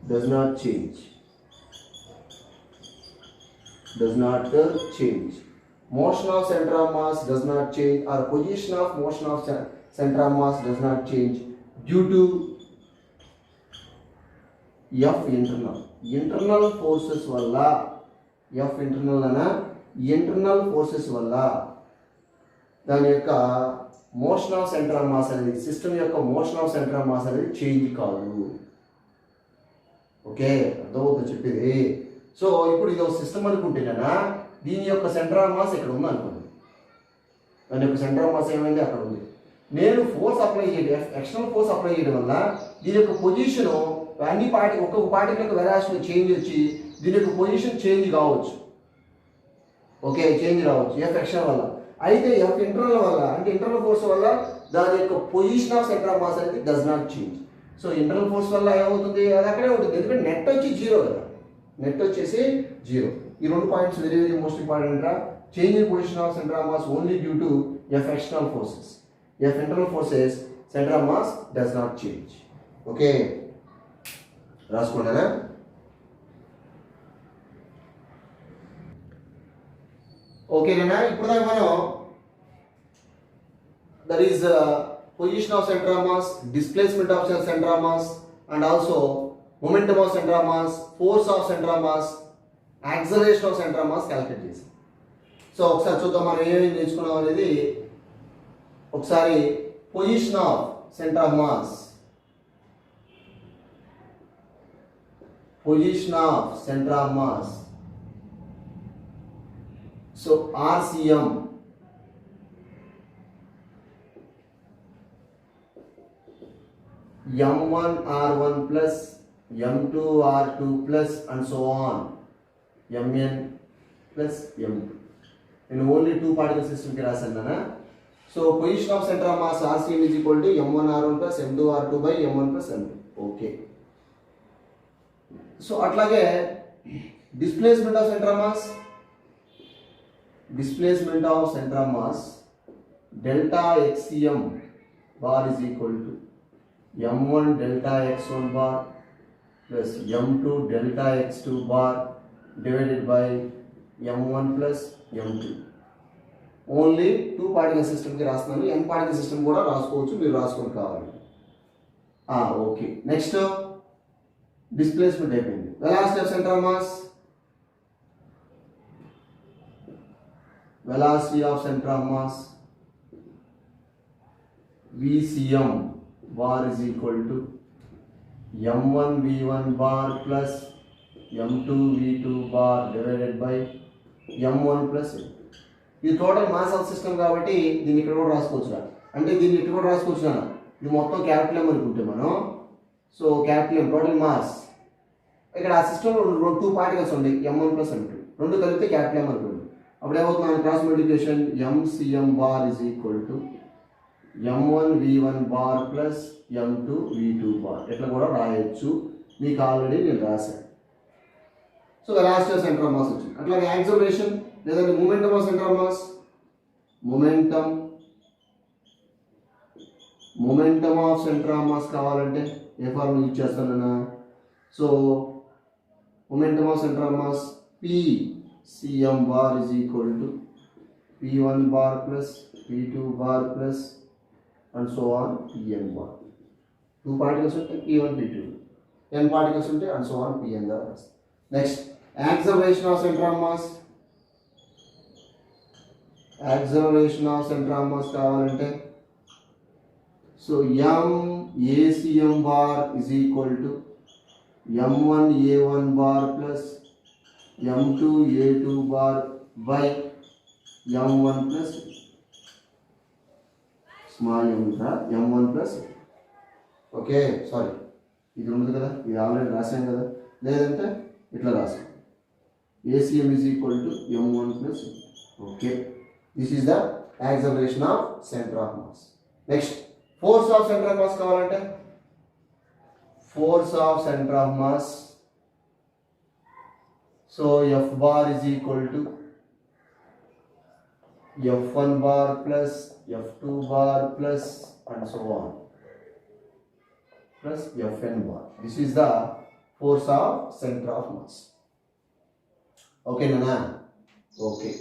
does not change. Motion of center of mass does not change, or position of motion of center of mass does not change due to F internal forces వల్ల. F internal అన internal forces వల్ల దాని యొక్క motion of centre of mass అనేది system యొక్క motion of centre of mass అనేది change కాదు. Okay అర్థమవుతుంది చెప్పేది. సో ఇప్పుడు ఇది ఒక సిస్టమ్ అనుకుంటేనా దీని యొక్క సెంటర్ ఆఫ్ మాస్ ఇక్కడ ఉంది అనుకోండి, దాని యొక్క సెంటర్ ఆఫ్ మాస్ ఏమైంది? అక్కడ ఉంది. నేను ఫోర్స్ అప్లై చేయడం, ఎక్స్టర్నల్ ఫోర్స్ అప్లై చేయడం వల్ల దీని యొక్క పొజిషన్ అన్ని ఒక్కొక్క పార్టికల్ యొక్క వెలాసిటీ చేంజ్ వచ్చి దీని యొక్క పొజిషన్ చేంజ్ కావచ్చు. ఓకే చేంజ్ రావచ్చు ఎఫ్ ఎక్స్టర్నల్ వల్ల. అయితే ఎఫ్ ఇంటర్నల్ వల్ల అంటే ఇంటర్నల్ ఫోర్స్ వల్ల దాని యొక్క position of centre of mass అనేది does not change. So internal force వల్ల ఏమవుతుంది? అది అక్కడే ఉంటుంది. ఎందుకంటే నెట్ వచ్చి జీరో కదా, నెట్ వచ్చేసి జీరో. ఈ రెండు points very very most important రా. Change in position of centre of mass only due to F external forces. F internal forces centre of mass does not change. Okay రాసుకుంటారా? ఓకేనా? ఇప్పుడు దాకా మనం that is position of centre of mass, displacement of centre of mass, and also momentum of centre of mass, force of centre of mass, acceleration of centre of mass calculate చేసాం. So ఒకసారి చూద్దాం మనం ఏమేమి నేర్చుకున్నాం అనేది. ఒకసారి position of centre of mass, position of centre of mass. So RCM M1 R1 plus M2 R2 plus and so on Mn plus M2. నేను only 2 particle సిస్టమ్కి రాశాను. So position of centre of mass RCM is equal to M1 R1 plus M2 R2 by M1 plus M2. Okay. So అట్లాగే displacement of centre of mass, displacement of center of mass delta xcm bar is equal to m1 delta x1 bar plus m2 delta x2 bar divided by m1 plus m2. Only 2 particle సిస్టమ్కి రాస్తున్నాను. n particle system కూడా రాసుకోవచ్చు, మీరు రాసుకొని కావాలి. Okay. Next displacement అయిపోయింది. Velocity of centre of mass, velocity of center of mass VCM bar is equal to m1 v1 bar plus m2 v2 bar divided by m1 plus m. ఇది total mass of system కాబట్టి దీన్ని ఇక్కడ కూడా రాసుకోవచ్చు. అంటే దీన్ని ఇక్కడ కూడా రాసుకోవచ్చు. ఇది మొత్తం క్యాపిటల్ M అనుకుంటే మనం. So capital M total mass. ఇక్కడ ఆ సిస్టంలో 2 పార్టికల్స్ ఉన్నాయి, m1 plus m2, రెండు కలిపితే క్యాపిటల్ M అనుకోండి. అప్పుడు ఏమవుతుంది, cross multiplication MCM bar is equal to M1 V1 bar plus M2 V2 bar. ఇట్లా కూడా రాయొచ్చు, మీకు ఆల్రెడీ నేను రాశాను. So velocity of centre of mass వచ్చింది. అట్లాగే యాక్సలరేషన్ లేదంటే momentum of centre of mass, momentum of centre of mass కావాలంటే ఏ ఫార్ములా యూజ్ చేస్తానన్నా. So momentum of centre of mass PCM bar is equal to P1 bar plus P2 bar plus and so on Pn bar. 2 particles unte P1 P2, n particles unte and so on Pn bar. Next, acceleration of center of mass. Acceleration of center of mass kavalante, so MACM bar is equal to M1 A1 bar plus M2 A2 bar by M1 plus small m M1 plus. Okay, sorry ఇది ఉంది కదా, ఇది already రాసాం కదా, లేదంటే ఇట్లా రాసాం. ACM is equal to M1 plus. Okay, this is the acceleration of centre of mass. Next force of centre of mass కావాలంటే, force of centre of mass. So F bar is equal to F1 bar plus F2 bar plus and so on plus Fn bar. This is the force of center of mass. Okay nana? Okay.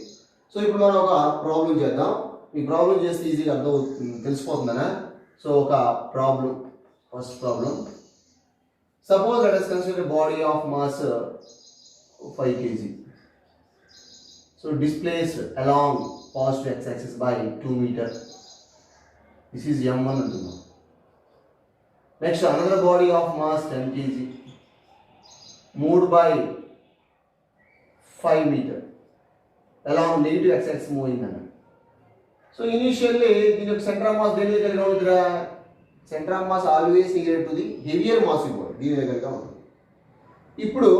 So ఇప్పుడు మనం ఒక problem చేద్దాం. ఈ problem చేస్తే ఈజీగా అర్థం తెలిసిపోతుందనా. So ఒక problem, first problem. Suppose let us consider a body of mass 5 kg. So displaced along positive x-axis by 2 meter. This is M1 antunnam. Next, another body of mass 10 kg moved by 5 meter along negative x-axis moving anna. So initially దీని యొక్క centre of mass దేని దగ్గరగా ఉంటుందా? Centre of mass always near to the heavier mass body, దీని దగ్గరగా ఉంటుంది. ఇప్పుడు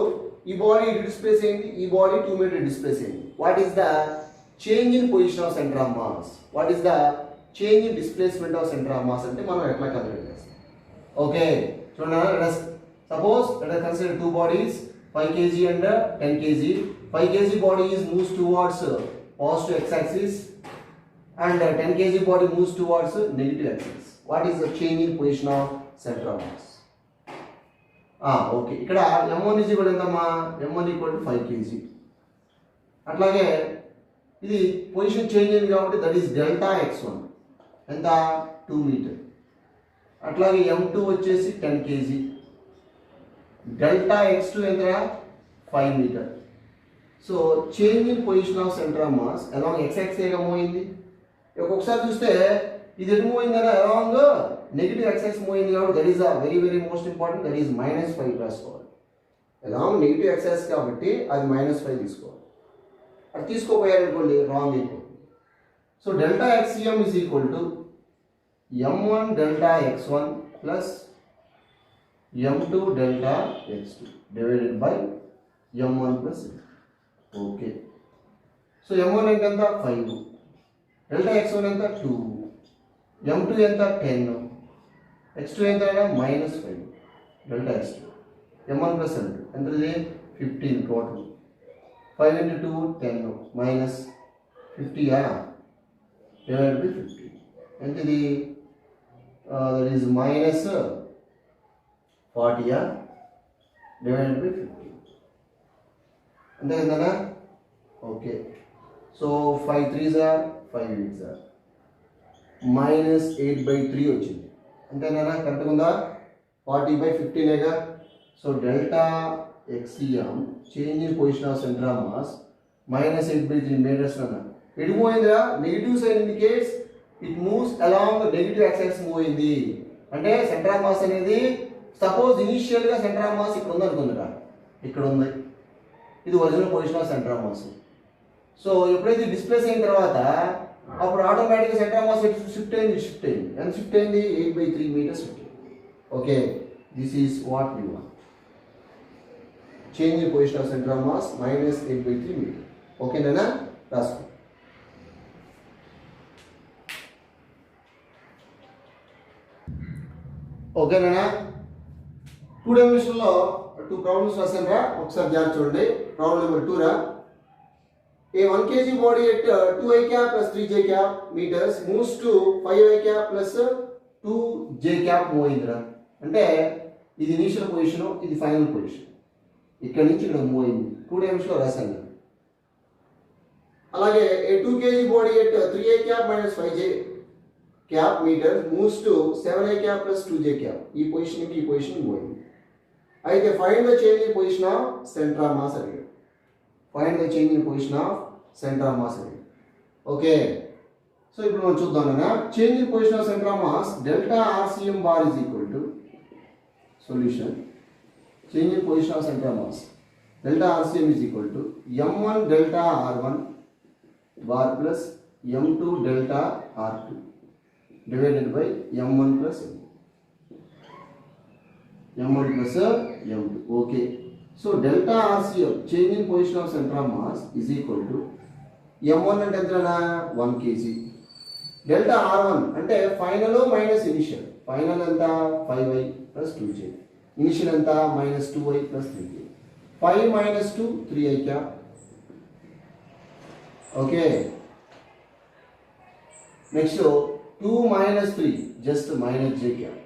ఈ బాడీ డిస్ప్లేస్ అయింది, ఈ బాడీ 2 మీటర్ డిస్ప్లేస్ అయింది. What is the change in position of centre of mass? What is the change in displacement of centre of mass అంటే మనం ఎట్లా క్యాలిక్యులేట్ చేస్తాం? ఓకే చూడండి, suppose let us consider 2 bodies 5 kg and 10 kg. 5 kg body is moves towards positive x-axis and 10 kg body moves towards negative axis. What is the change in position of center of mass? Okay, ఇక్కడ M1 is equal ఎంతమ్మా? M1 equal to 5 kg. అట్లాగే ఇది position change అయింది కాబట్టి that is delta x1 ఎంత? 2 metre. అట్లాగే M2 వచ్చేసి 10 kg. delta x2 ఎంతరా 5 metre. So change in position of centre of mass along x axis ఏగా మూవ్ అయింది. ఒక్కొక్కసారి చూస్తే ఇది ఎటు మూవ్ అయిందన్నా along negative x axis move అయింది కాబట్టి that is very very most important, that is -5 రాసుకోవాలి. అలాంగ్ నెగిటివ్ x axis కాబట్టి అది -5 తీసుకోవాలి. అది తీసుకోపోయారనుకోండి రాంగ్ అయిపోతుంది. So delta xm is equal to m1 delta x1 plus m2 delta x2 divided by m1 plus m. Okay. So m1 ఎంత 5, delta x1 ఎంత 2, m2 ఎంత 10, x2 ఎంత -5, delta x2, m1 plus m2 ఎంతది 15 total. 5 into 2 10 minus 50 divided by 50 ఎంతది that is minus 40 divided by 50 అంతే కదా. Okay. So 5 3s are 5 8s are -8/3 వచ్చింది అంతేనా, కరెక్ట్గా ఉందా. 40/15గా. So delta xm change in position of centre of mass -8/3 metres అన్న. ఎటు పోయిందిరా, negative side indicates it moves along negative axis move అయింది అంటే సెంటర్ ఆఫ్ మాస్ అనేది సపోజ్ ఇనిషియల్ గా సెంటర్ ఆఫ్ మాస్ ఇక్కడ ఉంది అనుకుందిరా, ఇక్కడ ఉంది, ఇది original position of centre of mass. So ఎప్పుడైతే డిస్ప్లేస్ అయిన తర్వాత అప్పుడు ఆటోమేటిక్గా సెంటర్ ఆఫ్ మాస్ షిఫ్ట్ అయింది ఎంత షిఫ్ట్ అయింది 8/3 మీటర్స్ షిఫ్ట్ అయింది. Okay, this is what we want. Change in position of centre of mass -8/3 meter. ఓకేనా, రాసుకో. ఓకేనా. 2 డైమెన్షన్లో 2 ప్రాబ్లమ్స్ రాశాను రా, ఒకసారి జాగ్రత్త చూడండి. ప్రాబ్లం నెంబర్ 2 రా. A 1 kg body at 2i cap plus 3j cap meters moves to 5i cap plus 2j cap move అయిందిరా. అంటే ఇది ఇనిషియల్ పొజిషన్, ఇది ఫైనల్ పొజిషన్. ఇక్కడ నుంచి ఇక్కడ మూవ్ అయింది. 2 డైమెన్షన్లో రాశాను నేను. అలాగే a 2 kg body at 3i cap minus 5j cap meters moves to 7i cap plus 2j cap. ఈ పొజిషన్కి ఈ పొజిషన్ మూవ్ అయింది. అయితే find the change in position of centre of mass అడిగాడు. Find the change in position of centre of mass అడిగాడు. Okay, so ఇప్పుడు మనం చూద్దాం కదా. Change in position of centre of mass delta RCM bar is equal to solution. Change in position of centre of mass delta RCM is equal to m1 delta R1 bar plus m2 delta R2 divided by m1 plus m1 plus m2. Okay, so delta RCM change in position of center of mass is equal to m1 అంటే ఎంతనా 1 kg, delta R1 అంటే final minus initial. Final ఎంత 5i plus 2j, initial ఎంత -2i plus 3j. 5 minus 2 3i cap. Okay, next 2 minus 3 just minus j cap.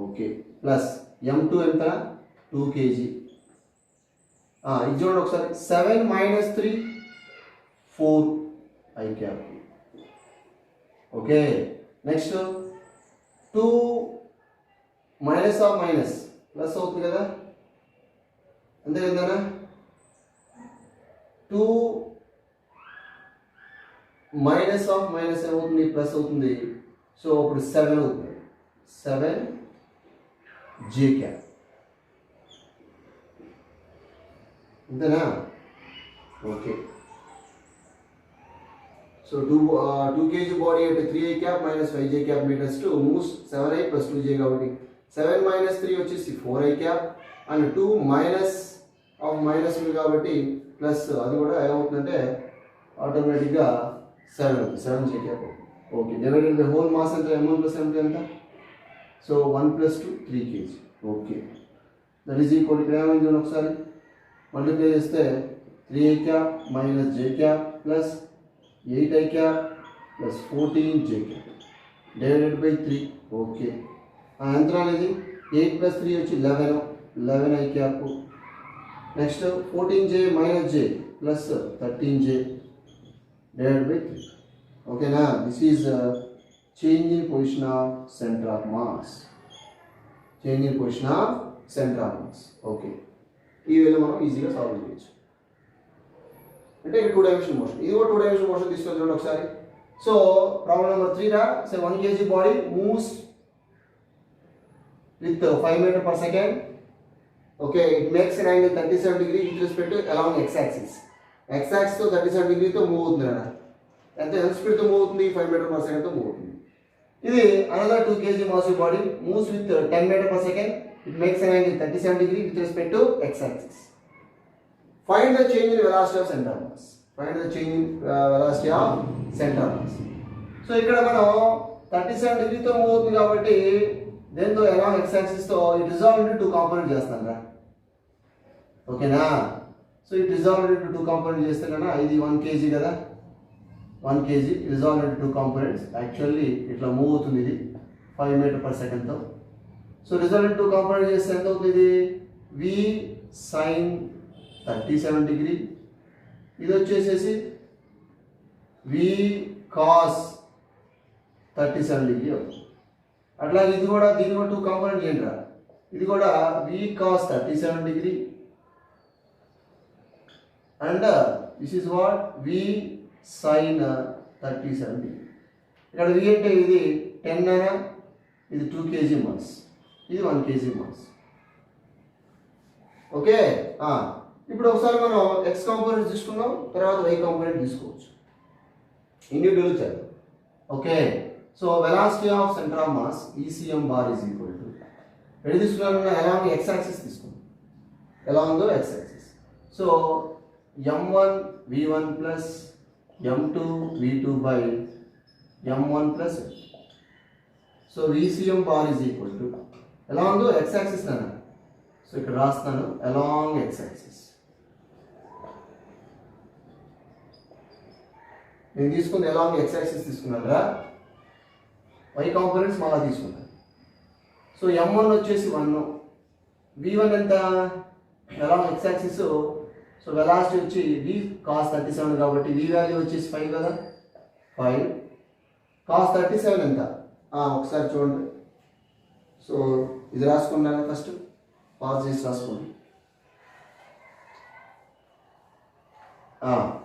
Okay, plus m2 ఎంత 2 kg. ఇది చూడండి ఒకసారి 7 minus 3 4i cap. Okay, next 2 minus of minus plus అవుతుంది కదా, అంతే కదా. 2 మైనస్ ఆఫ్ మైనస్ ఏమవుతుంది, ప్లస్ అవుతుంది. సో ఇప్పుడు 7 అవుతుంది, 7j cap. అంతేనా. ఓకే, సో 2 kg బాడీ అంటే 3i cap minus 5j cap meters to moves 7i plus 2j కాబట్టి 7 minus 3 వచ్చేసి 4i cap and 2 minus of minus కాబట్టి ప్లస్ అది కూడా ఏమవుతుందంటే ఆటోమేటిక్గా 7 అవుతుంది, 7j cap. Okay, divided by whole mass అంటే m1 plus m2 ఎంత, so 1 plus 2 3 kg. Okay, that is equal ఇక్కడ ఏమైంది ఒకసారి మల్టిప్లై చేస్తే 3i cap minus j cap plus 8i cap plus 14j cap divided by 3. Okay, ఎంత అనేది 8 plus 3 వచ్చి 11i cap. Next 14j minus j plus 13j divided by 3. ఓకేనా, this is change in position of centre of mass. Change in position of centre of mass. Okay, ఈ వేలో మనం ఈజీగా solve చేయొచ్చు. అంటే ఇది 2 డైమెన్షన్ మోషన్, ఇది కూడా 2 డైమెన్షన్ మోషన్ తీసుకొని చూడండి ఒకసారి. సో ప్రాబ్లం నెంబర్ 3 రా. సే 1 kg body moves with 5 meter per second. Okay, it makes an angle 37 degree with respect to along x-axis. X-axis తో 37 degree తో మూవ్ అవుతుంది కదా. ఎంత స్పీడ్ తో మూవ్ అవుతుంది? 5 meter per second తో మూవ్ అవుతుంది. ఇది another 2 kg massive body moves with 10 meter per second. It makes an angle 37 degree with respect to x-axis. Find the change in velocity of center of mass. Find the change in velocity of center of mass. So ఇక్కడ మనం 37 degree తో move అవుతుంది కాబట్టి దేంతో along x-axis తో it resolve into 2 component చేస్తాను రా. ఓకేనా? So it resolve into 2 component చేస్తే కన్నా ఇది 1 kg కదా, 1 kg resolve into 2 components. Actually ఇట్లా మూవ్ అవుతుంది ఇది 5 meter per second తో. సో resolve into 2 component చేస్తే ఎంత అవుతుంది? ఇది v sin 37 degree, ఇది వచ్చేసేసి v cos 37 degree అవుతుంది. అట్లాగే ఇది కూడా, దీని కూడా 2 కాంపోనెంట్ చేయండి రా. ఇది కూడా v cos 37 degree and this is what v sin 37 degree. ఇక్కడ v అంటే ఇది 10 అనా, ఇది 2 kg మాస్, ఇది 1 kg మాస్. ఓకే, ఇప్పుడు ఒకసారి మనం x కాంపోనెంట్ తీసుకున్నాం, తర్వాత y కాంపోనెంట్ తీసుకోవచ్చు. ఇండివిడ్యువల్ చేద్దాం. Okay, so velocity of centre of mass ECM bar is equal to ఎటు తీసుకున్నాను? అలాంగ్ x యాక్సిస్ తీసుకున్నాం, along x axis. So m1 v1 plus m2 v2 by m1 plus m. So ECM bar is equal to along x axis నాన్న. So ఇక్కడ రాస్తాను along x axis. నేను తీసుకుంది along x axis తీసుకున్నాను రా. y components మళ్ళీ తీసుకున్నాను. So m1 వచ్చేసి 1, v1 ఎంత? Along x axis. So velocity వచ్చి v cos 37 కాబట్టి v వాల్యూ వచ్చేసి 5 కదా, 5 cos 37 ఎంత? ఒకసారి చూడండి. సో ఇది రాసుకున్నాను, ఫస్ట్ పాజ్ చేసి రాసుకోండి.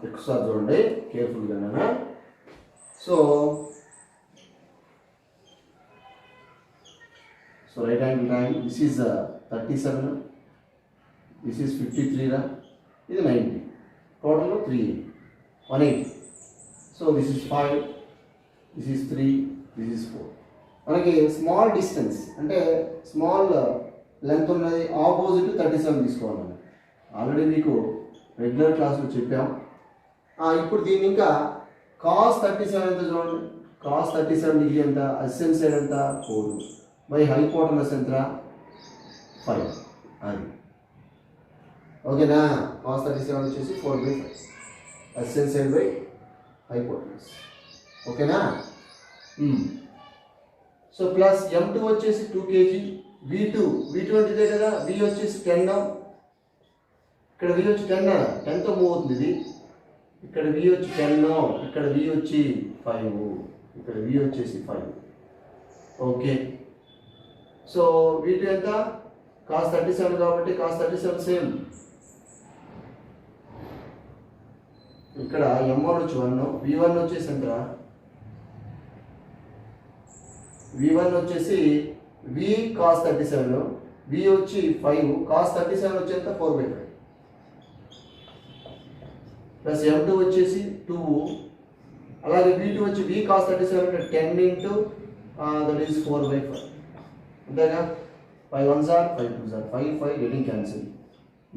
ఒకసారి చూడండి కేర్ఫుల్గా. So right angle triangle, this is 37, this is 53 రా, ఇది 90, total 180. So this is 5, this is 3, this is 4. మనకి స్మాల్ డిస్టెన్స్ అంటే స్మాల్ లెంత్ ఉన్నది ఆపోజిట్ 37 తీసుకోవాలి. ఆల్రెడీ మీకు రెగ్యులర్ క్లాస్లో చెప్పాం. ఇప్పుడు దీన్ని ఇంకా cos 37 ఎంత చూడండి. cos 37 degree ఎంత? అడ్జసెంట్ సైడ్ ఎంత? 4 బై హైపోటనస్ ఎంత? 5. అది ఓకేనా? cos 37 వచ్చేసి 4/5 అడ్జసెంట్ సైడ్ బై హైపోటనస్. ఓకేనా? సో ప్లస్ m2 వచ్చేసి 2 kg, v2 అంటే ఇదే కదా, v వచ్చేసి 10. ఇక్కడ v వచ్చి 10 తో మూవ్ అవుతుంది ఇది. ఇక్కడ v వచ్చి 10, ఇక్కడ v వచ్చి 5, ఇక్కడ v వచ్చేసి 5. ఓకే, సో v2 ఎంత? cos 37 కాబట్టి cos 37 సేమ్. ఇక్కడ m1 వచ్చి 1, v1 వచ్చేసి ఎంత? v1 వచ్చేసి v cos 37, v వచ్చి 5, cos 37 వచ్చి ఎంత? 4/5 ప్లస్ m2 వచ్చేసి 2, అలాగే v2 వచ్చి v cos 37 అంటే 10 ఇంటూ దట్ ఈస్ 4/5. అంతేగా? 5 1s are 5 2s are 5 getting cancel.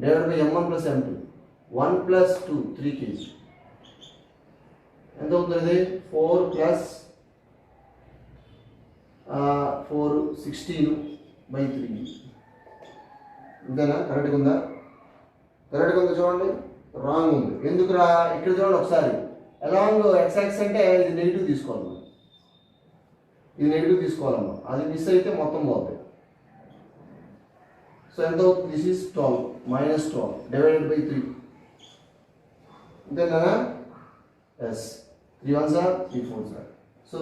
Divided by m1 plus m2, 1 plus 2 3 kg. ఎంత అవుతుంది? 4 ప్లస్ 4 16/3. అంతేనా? కరెక్ట్గా ఉందా? కరెక్ట్గా ఉందా? చూడండి, రాంగ్ ఉంది. ఎందుకురా? ఇక్కడ చూడండి ఒకసారి. అలాంగ్ x యాక్సిస్ అంటే ఇది నెగిటివ్ తీసుకోవాలి, ఇది నెగిటివ్ తీసుకోవాలమ్మా. అది మిస్ అయితే మొత్తం పోతుంది. సో ఎంత అవుతుంది? This is 12 minus 12 divided by 3. అంతేనా? Yes, 3 1s are 3 4s are. So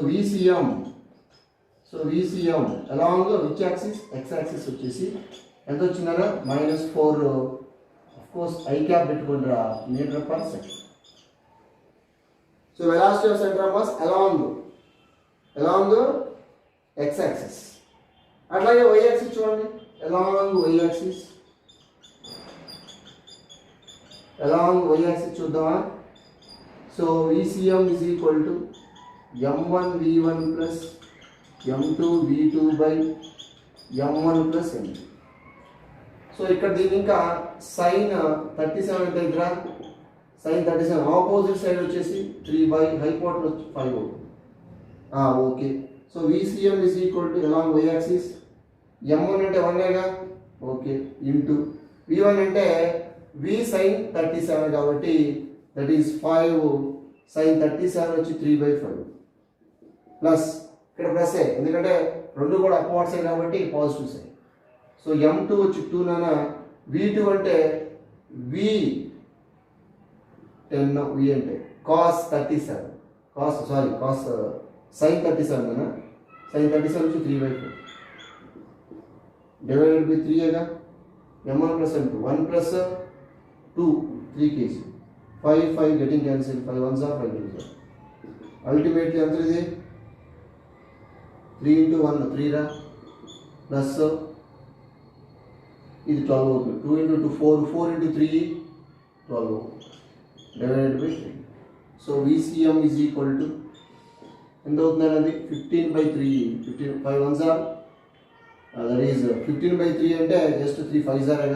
VCM, along which axis? x axis వచ్చేసి ఎంత వచ్చిందన్నా -4 ఆఫ్ కోర్స్ ఐ క్యాప్ పెట్టుకుంటారా meter per second. So velocity of centre of mass along x axis. అట్లాగే y axis చూడండి, along y axis చూద్దామా. So VCM is equal to m1 v1 plus m2 v2 by m1 plus m2. So ఇక్కడ దీని ఇంకా sign 37 దగ్గర sign 37 opposite side వచ్చేసి 3 hypotenuse వచ్చి 5 అవుతుంది. Okay. So VCM is equal to along y axis m1 అంటే 1 okay into v1 అంటే v sin 37 కాబట్టి దట్ ఈస్ 5 sin 37 వచ్చి 3/5 ప్లస్ ఇక్కడ ప్లస్ ఎందుకంటే రెండు కూడా అప్వర్డ్ సైడ్ కాబట్టి పాజిటివ్ సైడ్. సో m2 వచ్చి 2 నాన v2 అంటే v10 v అంటే cos 37 sin 37 నాన sin 37 వచ్చి 3/5 divided by 3 ఏగా m1 plus m2 1 plus 2 3 kg 5 getting cancelled 5 1s are 5 2s are ultimately ఎంత ఇది 3 into 1 3 రా ప్లస్ ఇది 12 అవుతుంది 2 into 2 4 into 3 12 divided by 3. So VCM is equal to ఎంత అవుతుంది అది 15/3 15 5 1s are that is 15/3 అంటే just 3 5s are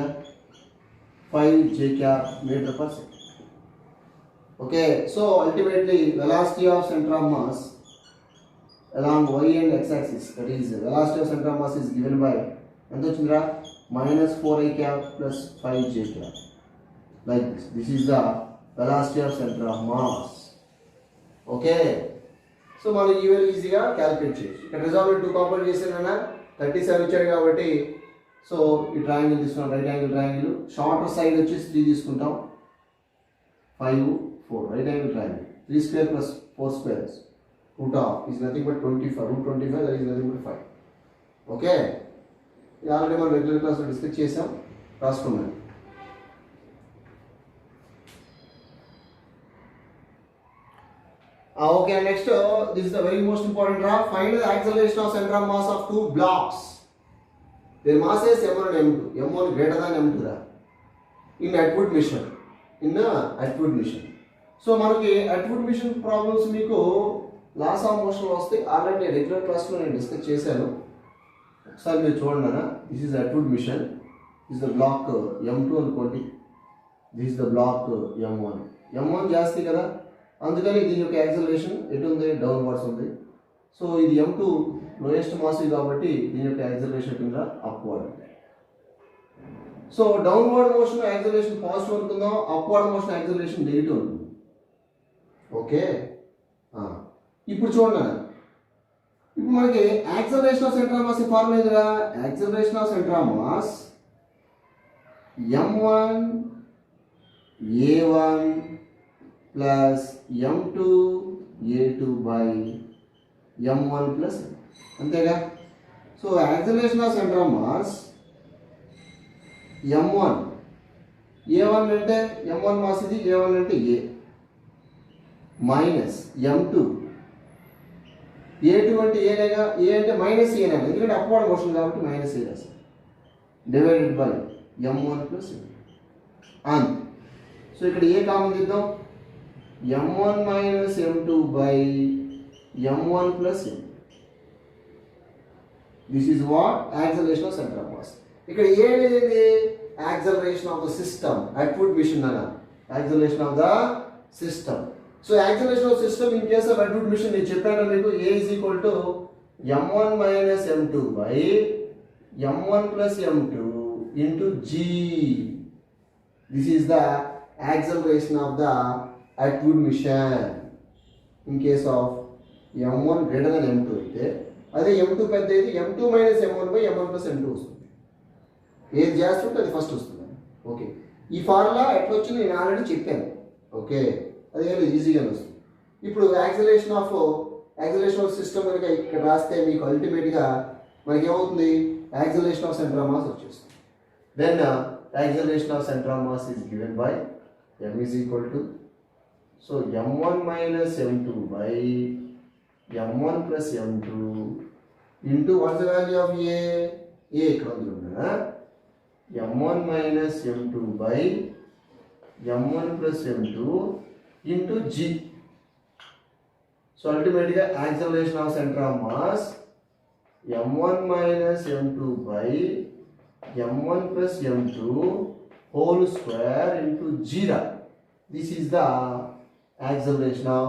5 j cap meter per second. Okay, so ultimately velocity of center of mass along y and x axis, that is velocity of center of mass is given by ఎంత వచ్చిందిరా -4 I cap plus 5 j cap like this. This is the velocity of center of mass. Okay, so మనం ఈజీగా calculate చేయొచ్చు. ఇక్కడ resolve 2 component చేసానన్నా 37 ఇచ్చాడు కాబట్టి so ఈ triangle తీసుకున్నాం, right angle triangle. Shorter side వచ్చేసి 3 తీసుకుంటాం 5 4 right angle triangle 3 square plus 4 squares root of is nothing but 25 root 25 that is nothing but 5. Okay, ఇది ఆల్రెడీ మనం రెగ్యులర్ క్లాస్లో డిస్కస్ చేసాం, రాసుకున్నాం. Okay, next this is the very most important graph. Find the acceleration of center of mass of two blocks. Their mass is m1 and m2. m1 greater than m2 in Atwood mission. So మనకి Atwood mission problems మీకు loss of motion వస్తే already regular క్లాస్లో నేను discuss చేశాను, ఒకసారి మీరు చూడండి అన్న. This is Atwood mission. This is the block m2 అనుకోండి, this is the block m1 జాస్తి కదా, అందుకని దీని యొక్క యాక్సలరేషన్ ఎటు ఉంది, డౌన్వర్డ్స్ ఉంది. సో ఇది m2 లోయెస్ట్ మాస్ కాబట్టి దీని యొక్క యాక్సలరేషన్ కింద upward. So downward motion acceleration positive అనుకుందాం, అప్వర్డ్ మోషన్ యాక్సలరేషన్ నెగిటివ్ ఉంటుంది. ఓకే, ఇప్పుడు చూడండి, ఇప్పుడు మనకి acceleration of centre of mass formula ఏదిరా, acceleration of centre of mass m1 a1 plus m2 a2 by m1 plus అంతేగా. So acceleration of centre of mass m1 a1 అంటే m1 mass ఇది, a1 అంటే a minus m2 a2 అంటే a లేగా, a అంటే minus a లేగా ఎందుకంటే upward motion కాబట్టి minus a రాస్తాం divided by m1 plus అంతే. సో ఇక్కడ ఏ కామన్ తీద్దాం, m1 minus m2 by m1 plus m. This is what acceleration of center of mass. ఇక్కడ ఏ అనేది acceleration of the system, Atwood mission అన్న, acceleration of the system. So acceleration of system in case of Atwood mission నేను చెప్పాను మీకు, a is equal to m1 minus m2 by m1 plus m2 into g. This is the acceleration of the Atwood mission in case of m1 greater than m2 అయితే, అదే m2 పెద్ద అయితే m2 minus m1 by m1 plus m2 వస్తుంది. ఏది చేస్తుంటే అది first వస్తుంది. Okay, ఈ ఫార్ములా ఎట్లా వచ్చింది నేను ఆల్రెడీ చెప్పాను. ఓకే, అది ఈజీగానే వస్తుంది. ఇప్పుడు యాక్సలరేషన్ ఆఫ్ సిస్టమ్ కనుక ఇక్కడ రాస్తే మీకు అల్టిమేట్గా మనకి ఏమవుతుంది, acceleration of centre of mass వచ్చేస్తుంది. Then acceleration of center of mass is given by m is equal to, so m1 minus m2 by m1 plus m2 into what's the value of a ఇక్కడ ఉంది m1 minus m2 by m1 plus m2 into g. So ultimately acceleration of center of mass m1 minus m2 by m1 plus m2 whole square into g. This is the acceleration of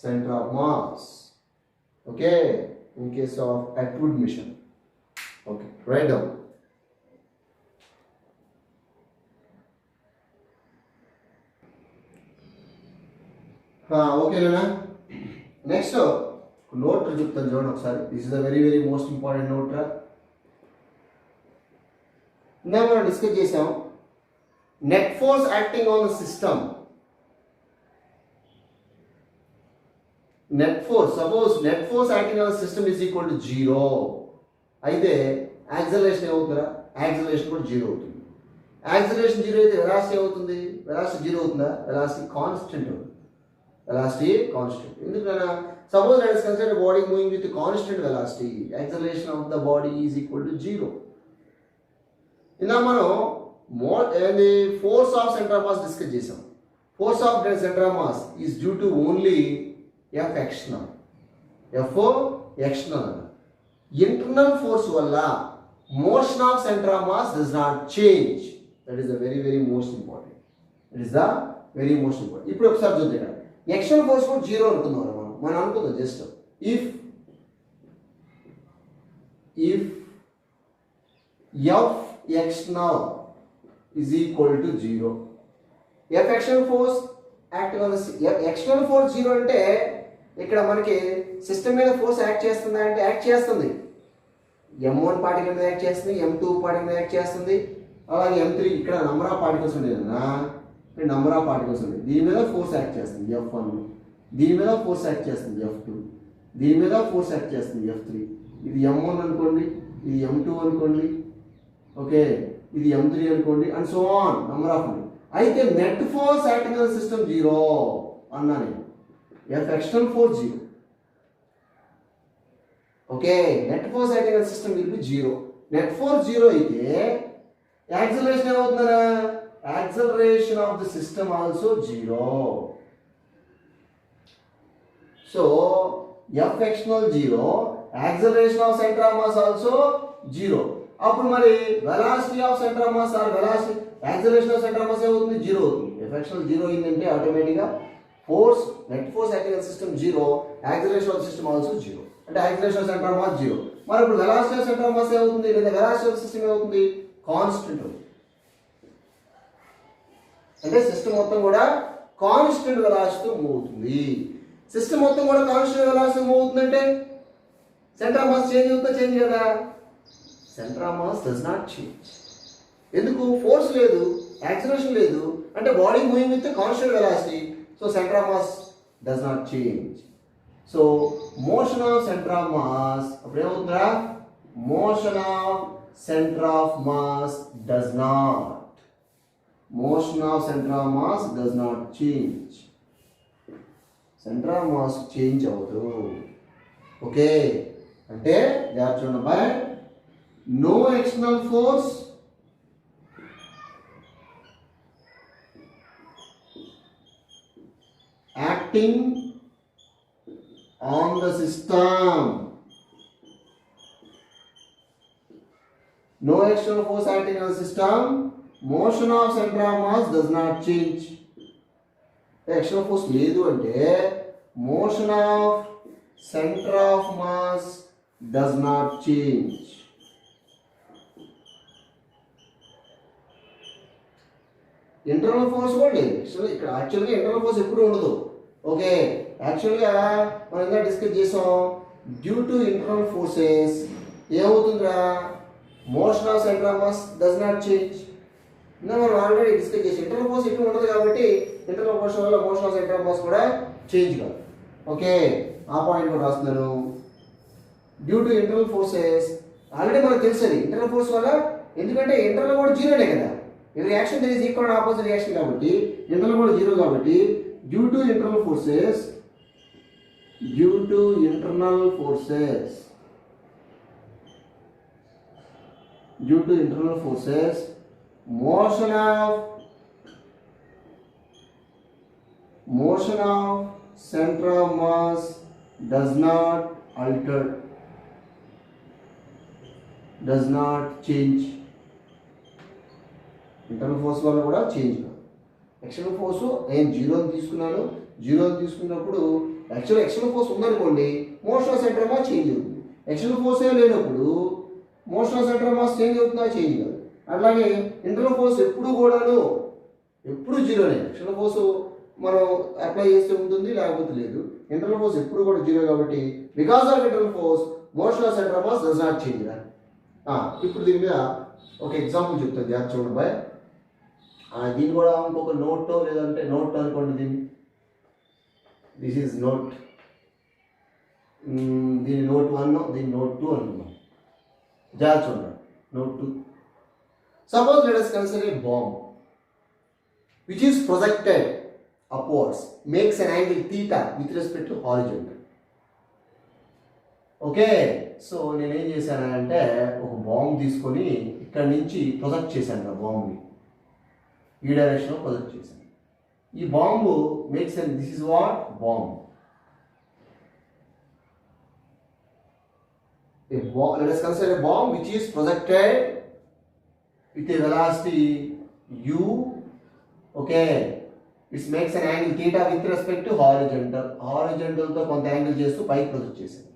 center of mass. Okay, in case of Atwood mission. Okay, write down. Okay, Nana. Next, note చెప్తాను చూడండి ఒకసారి. This is a very very most important note. ఇందాక మనం discuss చేసాం net force acting on the system. Net force, suppose net force acting on the system is equal to 0 అయితే acceleration ఏమవుతుందా? Acceleration కూడా 0 అవుతుంది. Acceleration 0 అయితే వెలాసిటీ ఏమవుతుంది? Velocity 0 అవుతుందా? Velocity constant అవుతుంది. Velocity constant. ఎందుకన్నా suppose let us consider a body moving with a constant velocity, acceleration of the body is equal to 0. ఇందా మనం the force of center of mass discuss చేసాం. Force of the center of mass is due to only F external. F external. Internal force వల్ల motion of center of mass does not change. That is the very very most important. It is the very most important. ఇప్పుడు ఒకసారి చూద్దాం. External force కూడా 0 అనుకుందాం మనం అనుకుందాం just if F external is equal to 0. F external force acting on the external force 0 అంటే ఇక్కడ మనకి సిస్టమ్ మీద ఫోర్స్ యాక్ట్ చేస్తుందా అంటే యాక్ట్ చేస్తుంది. m1 పార్టికల్ మీద యాక్ట్ చేస్తుంది, m2 పార్టికల్ మీద యాక్ట్ చేస్తుంది, అలాగే m3 ఇక్కడ నంబర్ ఆఫ్ పార్టికల్స్ ఉండేది కదా, నంబర్ ఆఫ్ పార్టికల్స్ ఉంది. దీని మీద ఫోర్స్ యాక్ట్ చేస్తుంది F1, దీని మీద ఫోర్స్ యాక్ట్ చేస్తుంది F2, దీని మీద ఫోర్స్ యాక్ట్ చేస్తుంది F3. ఇది m1 అనుకోండి, ఇది m2 అనుకోండి, ఓకే, ఇది m3 అనుకోండి and so on number of ఉంది. అయితే net force acting on system 0 అన్నా నేను. F external force 0. Okay, net force acting on system will be 0. Net force 0 అయితే acceleration ఏమవుతుందా? Acceleration of the system also 0. So F external 0, acceleration of center of mass also 0. అప్పుడు మరి velocity of center of mass or velocity acceleration of center of mass ఏమవుతుంది? 0 అవుతుంది. F external 0 అయిందంటే ఆటోమేటిక్గా force net force acting on system 0, acceleration of system also 0. అంటే acceleration of center of mass 0. మరి ఇప్పుడు velocity of center of mass ఏమవుతుంది? లేదా velocity of system ఏమవుతుంది? కాన్స్టెంట్ అవుతుంది. అంటే సిస్టమ్ మొత్తం కూడా కాన్స్టెంట్ వెలాసిటీతో మూవ్ అవుతుంది. సిస్టమ్ మొత్తం కూడా కాన్స్టెంట్ వెలాసిటీతో మూవ్ అవుతుందంటే సెంటర్ ఆఫ్ మాస్ చేంజ్ అవుతుందా? చేంజ్ కదా. Centre of mass does not change. ఎందుకు? ఫోర్స్ లేదు, యాక్సిలరేషన్ లేదు, అంటే body moving with constant velocity. So centre of mass does not change. So motion of centre of mass అప్పుడు ఏమవుతుందా? Motion of centre of mass does not. Motion of center of mass does not change. Center of mass change avadu. Okay, అంటే జాగ్రత్త చూడండి by no external force acting on the system. No external force acting on the system. Motion of center of mass does not change. External force లేదు అంటే motion of center of mass does not change. Internal force కూడా లేదు. So ఇక్కడ యాక్చువల్గా internal force ఎప్పుడు ఉండదు. Okay, యాక్చువల్గా మనం ఇంకా డిస్కస్ చేసాం డ్యూ టు ఇంటర్నల్ ఫోర్సెస్ ఏమవుతుందిరా? Motion of centre of mass does not change. ఇంకా మనం ఆల్రెడీ డిస్కస్ చేసి ఇంటర్నల్ ఫోర్స్ ఎక్కువ ఉండదు కాబట్టి ఇంటర్నల్ ఫోర్స్ వల్ల motion of centre of mass కూడా చేంజ్ కాదు. ఓకే, ఆ పాయింట్ కూడా రాస్తున్నాను. Due to internal forces already మనకు తెలుసు, ఇంటర్నల్ ఫోర్స్ వల్ల ఎందుకంటే ఇంటర్నల్ కూడా జీరోనే కదా. ఈ reaction there is equal and opposite reaction కాబట్టి ఇంటర్నల్ కూడా జీరో కాబట్టి due to internal forces motion of center of mass does not change. Internal force వల్ల కూడా చేంజ్ కాదు. ఎక్స్టర్నల్ ఫోర్స్ నేను జీరో తీసుకున్నప్పుడు ఎక్స్టర్నల్ ఫోర్స్ ఉందనుకోండి, motion of centre of mass change అవుతుంది. ఎక్స్టర్నల్ ఫోర్స్ ఏం లేనప్పుడు motion of centre of mass change అవుతుందా? చేంజ్ కాదు. అట్లాగే ఇంటర్నల్ ఫోర్స్ ఎప్పుడు జీరోనే. ఎక్స్టర్నల్ ఫోర్స్ మనం అప్లై చేస్తే ఉంటుంది, లేకపోతే లేదు. ఇంటర్నల్ ఫోర్స్ ఎప్పుడు కూడా జీరో కాబట్టి because of internal force motion of centre of mass does not change. ఇప్పుడు దీని మీద ఒక ఎగ్జాంపుల్ చెప్తాను, జాగ్రత్త చూడండి బాయ్. దీన్ని కూడా ఇంకొక నోట్ లేదంటే నోట్ అనుకోండి. దిస్ ఈజ్ నోట్, దీని నోట్ 1, దీని నోట్ 2 అనుకుందాం. జాగ్రత్త చూడండి. Note 2. Suppose let us consider a bomb which is projected upwards makes an angle theta with respect to horizontal. Okay, so నేనేం చేశానంటే ఒక బాంబు తీసుకొని ఇక్కడ నుంచి ప్రొజెక్ట్ చేశాను. ఆ బాంబుని ఈ డైరెక్షన్లో ప్రొజెక్ట్ చేశాను. ఈ bomb makes and this is what bomb. Let us consider a bomb which is projected with a velocity u. Okay, it makes an angle theta with respect to horizontal తో కొంత angle చేస్తూ పైకి project చేశాను.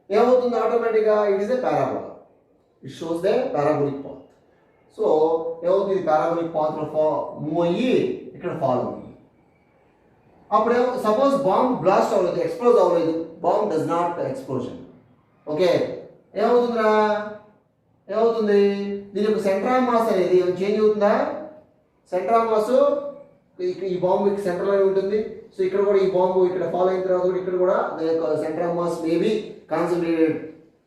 ఏమవుతుంది? ఆటోమేటిక్గా it is a parabola. It shows the parabolic path. So ఏమవుతుంది? Parabolic పాత్లో move అయ్యి ఇక్కడ ఫాల్ అవుతుంది. అప్పుడు సపోజ్ బాంబ్ బ్లాస్ట్ అవ్వలేదు, ఎక్స్ప్లోజ్ అవ్వలేదు, bomb does not explosion. Okay, ఏమవుతుంది? దీని యొక్క సెంటర్ ఆఫ్ మాస్ అనేది చేంజ్ అవుతుందా? సెంటర్ ఆఫ్ మాస్ ఈ బాంబు ఇక్కడ సెంటర్లోనే ఉంటుంది. సో ఇక్కడ కూడా ఈ బాంబు ఇక్కడ ఫాల్ అయిన తర్వాత కూడా ఇక్కడ కూడా దాని యొక్క centre of mass maybe concentrated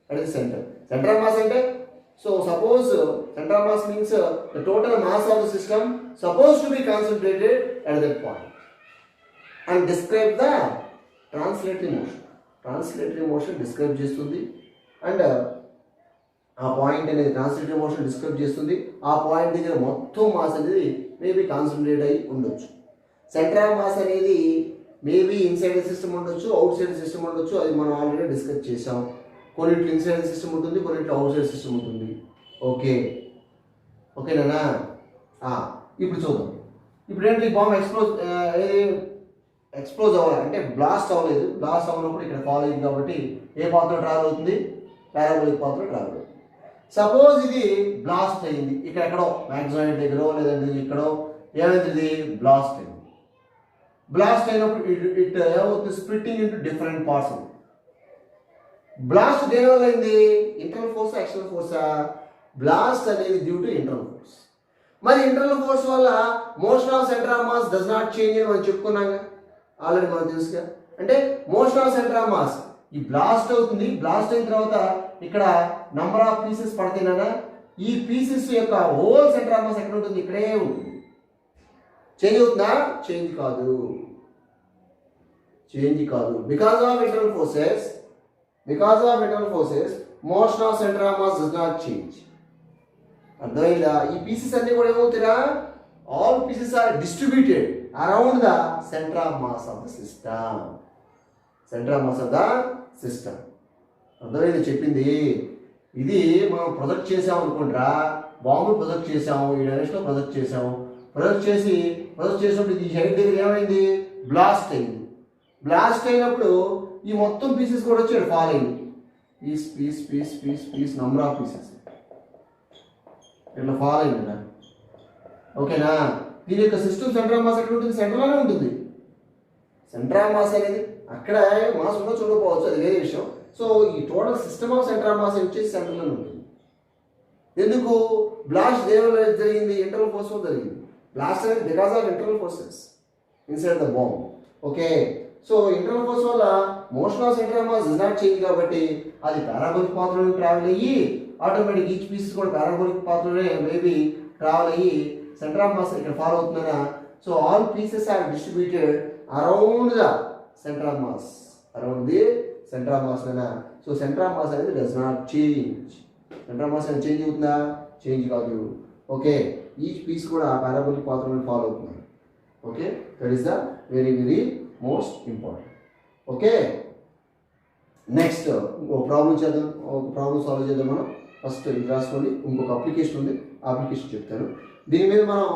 at the centre. Centre of mass అంటే, so suppose centre of mass means the total mass of the system suppose to be concentrated at that point. And describe the translatory motion describe చేస్తుంది. And ఆ point అనేది translatory motion describe చేస్తుంది. ఆ point దగ్గర మొత్తం mass అనేది maybe concentrate అయి ఉండొచ్చు. సెంటర్ ఆఫ్ మాస్ అనేది మేబీ ఇన్సైడ్ సిస్టమ్ ఉండొచ్చు, అవుట్ సైడ్ సిస్టమ్ ఉండొచ్చు. అది మనం ఆల్రెడీ డిస్కస్ చేసాం. కొన్నిట్లో ఇన్సైడ్ సిస్టమ్ ఉంటుంది, కొన్నిట్లో అవుట్ సైడ్ సిస్టమ్ ఉంటుంది. ఓకేనా? ఇప్పుడు చూద్దాం. ఇప్పుడు ఏంటి? బాంబ్ ఎక్స్ప్లోజ్ అవ్వాలి అంటే బ్లాస్ట్ అవ్వలేదు. బ్లాస్ట్ అవ్వనప్పుడు ఇక్కడ ఫాల్ అయింది కాబట్టి ఏ పాత్ర ట్రావెల్ అవుతుంది? పారాబోలిక్ పాత్ర ట్రావెల్ అవుతుంది. సపోజ్ ఇది బ్లాస్ట్ అయింది ఎక్కడో మ్యాగ్జాయిడ్ దగ్గర లేదంటే ఇక్కడో, ఏమైంది? ఇది బ్లాస్ట్ అయింది. బ్లాస్ట్ అయినప్పుడు ఇట్ ఏమవుతుంది? Splitting into different parts. Blast దేనివల్ల అయింది? ఇంటర్నల్ ఫోర్స్, ఎక్స్టర్నల్ ఫోర్సా? బ్లాస్ట్ అనేది డ్యూ టు ఇంటర్నల్ ఫోర్స్. మరి ఇంటర్నల్ ఫోర్స్ వల్ల motion of centre of mass does not change అని మనం చెప్పుకున్నాగా, ఆల్రెడీ మనకు తెలుసుగా. అంటే motion of centre of mass ఈ బ్లాస్ట్ అవుతుంది. బ్లాస్ట్ అయిన తర్వాత ఇక్కడ నంబర్ ఆఫ్ పీసెస్ పడితేనా, ఈ పీసెస్ యొక్క హోల్ సెంటర్ ఆఫ్ మాస్ ఎక్కడ ఉంటుంది? ఇక్కడే ఉంటుంది. చేంజ్ అవుతుందా? చేంజ్ కాదు. Because of internal forces motion of centre of mass does not change. అర్థమైందా? ఈ పీసెస్ అన్ని కూడా ఏమవుతారా? All pieces are distributed around the centre of mass of the system. అర్థమైంది చెప్పింది? ఇది మనం ప్రొజెక్ట్ చేసాము అనుకుంటారా, బాంబు ప్రొజెక్ట్ చేసాము, ఈ డైరెక్షన్లో ప్రొజెక్ట్ చేసాము. ప్రొజెక్ట్ చేసినప్పుడు ఈ హైట్ దగ్గర ఏమైంది? బ్లాస్ట్ అయింది. బ్లాస్ట్ అయినప్పుడు ఈ మొత్తం పీసెస్ కూడా వచ్చాడు, ఫాల్ అయింది. పీస్ నంబర్ ఆఫ్ పీసెస్ ఇట్లా ఫాల్ అయింది కదా. ఓకేనా? దీని యొక్క సిస్టమ్ సెంటర్ ఆఫ్ మాస్ ఎక్కడ ఉంటుంది? సెంటర్లోనే ఉంటుంది. సెంటర్ ఆఫ్ మాస్ అనేది అక్కడ మాస్ ఉందో చూడకపోవచ్చు, అది వేరే విషయం. సో ఈ total system of centre of mass వచ్చేసి సెంటర్లోనే ఉంటుంది. ఎందుకు? బ్లాస్ట్ దేనివల్ల జరిగింది? ఇంటర్నల్ ఫోర్స్ వల్ల జరిగింది. బ్లాస్ట్ అనేది because of internal forces inside the bomb. Okay, so internal force వల్ల motion of centre of mass does not change కాబట్టి అది పారాబోలిక్ పాత్రలో ట్రావెల్ అయ్యి ఆటోమేటిక్ ఈచ్ పీసెస్ కూడా పారాబోలిక్ పాత్రలోనే మేబీ ట్రావెల్ అయ్యి సెంటర్ ఆఫ్ మాస్ ఇక్కడ ఫాలో అవుతుందనా. So all pieces are distributed around the centre of mass, around the centre of mass అయినా. సో సెంటర్ ఆఫ్ మాస్ అనేది does not change. Centre of mass అనేది change అవుతుందా? Change కాదు. Okay, each piece కూడా parabolic పాత్రలోనే follow అవుతుంది. Okay, that is the very very most important. Okay, next ఇంకో problem చేద్దాం, ఒక ప్రాబ్లం సాల్వ్ చేద్దాం మనం. ఫస్ట్ ఇది రాసుకోండి, ఇంకొక అప్లికేషన్ ఉంది, అప్లికేషన్ చెప్తాను. దీని మీద మనం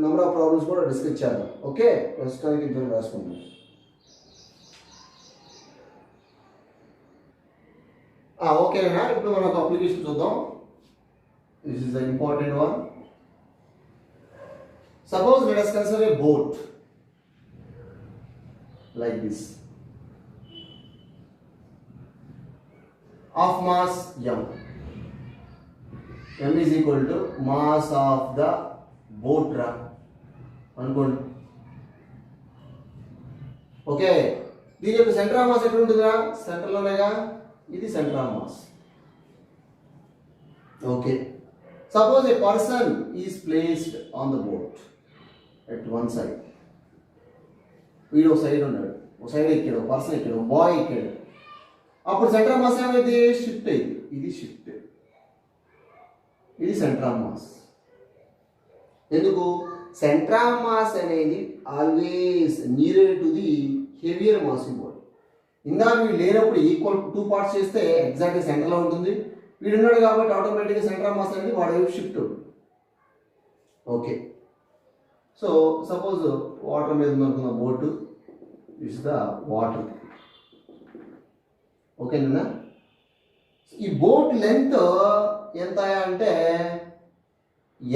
నెంబర్ ఆఫ్ ప్రాబ్లమ్స్ కూడా డిస్కస్ చేద్దాం. ఓకే, ప్రస్తుతానికి ఇద్దరు రాసుకుందాం. ఓకేనా, ఇప్పుడు మనం ఒక అప్లికేషన్ చూద్దాం. This is the important one. Suppose let us consider a boat like this of mass m. m is equal to mass of the boat రా అనుకోండి. ఓకే, దీని యొక్క సెంటర్ ఆఫ్ మాస్ ఎక్కడ ఉంటుందా? సెంటర్లోనేగా, ఇది centre of mass. Okay, suppose A person is placed on the boat at one side. వీడు ఒక side ఉన్నాడు, ఒక సైడ్ ఎక్కాడు, ఒక పర్సన్ ఎక్కాడు, ఒక బాయ్ ఎక్కాడు. అప్పుడు సెంటర్ ఆఫ్ మాస్ ఏమైంది? షిఫ్ట్ అయింది. ఇది షిఫ్ట్, ఇది సెంటర్ ఆఫ్ మాస్. ఎందుకు? సెంటర్ ఆఫ్ మాస్ అనేది always near to the heavier mass body. ఇందాక వీడు లేనప్పుడు ఈక్వల్ 2 పార్ట్స్ చేస్తే ఎగ్జాక్ట్గా సెంటర్లో ఉంటుంది. వీడు ఉన్నాడు కాబట్టి ఆటోమేటిక్గా సెంటర్ ఆఫ్ మాస్ అనేది వాడి వైపు షిఫ్ట్ అవుతుంది. ఓకే, సో సపోజ్ వాటర్ మీద ఉందనుకున్న బోటు, ఇస్ ద వాటర్. ఓకేనా, ఈ బోట్ లెంత్ ఎంత అంటే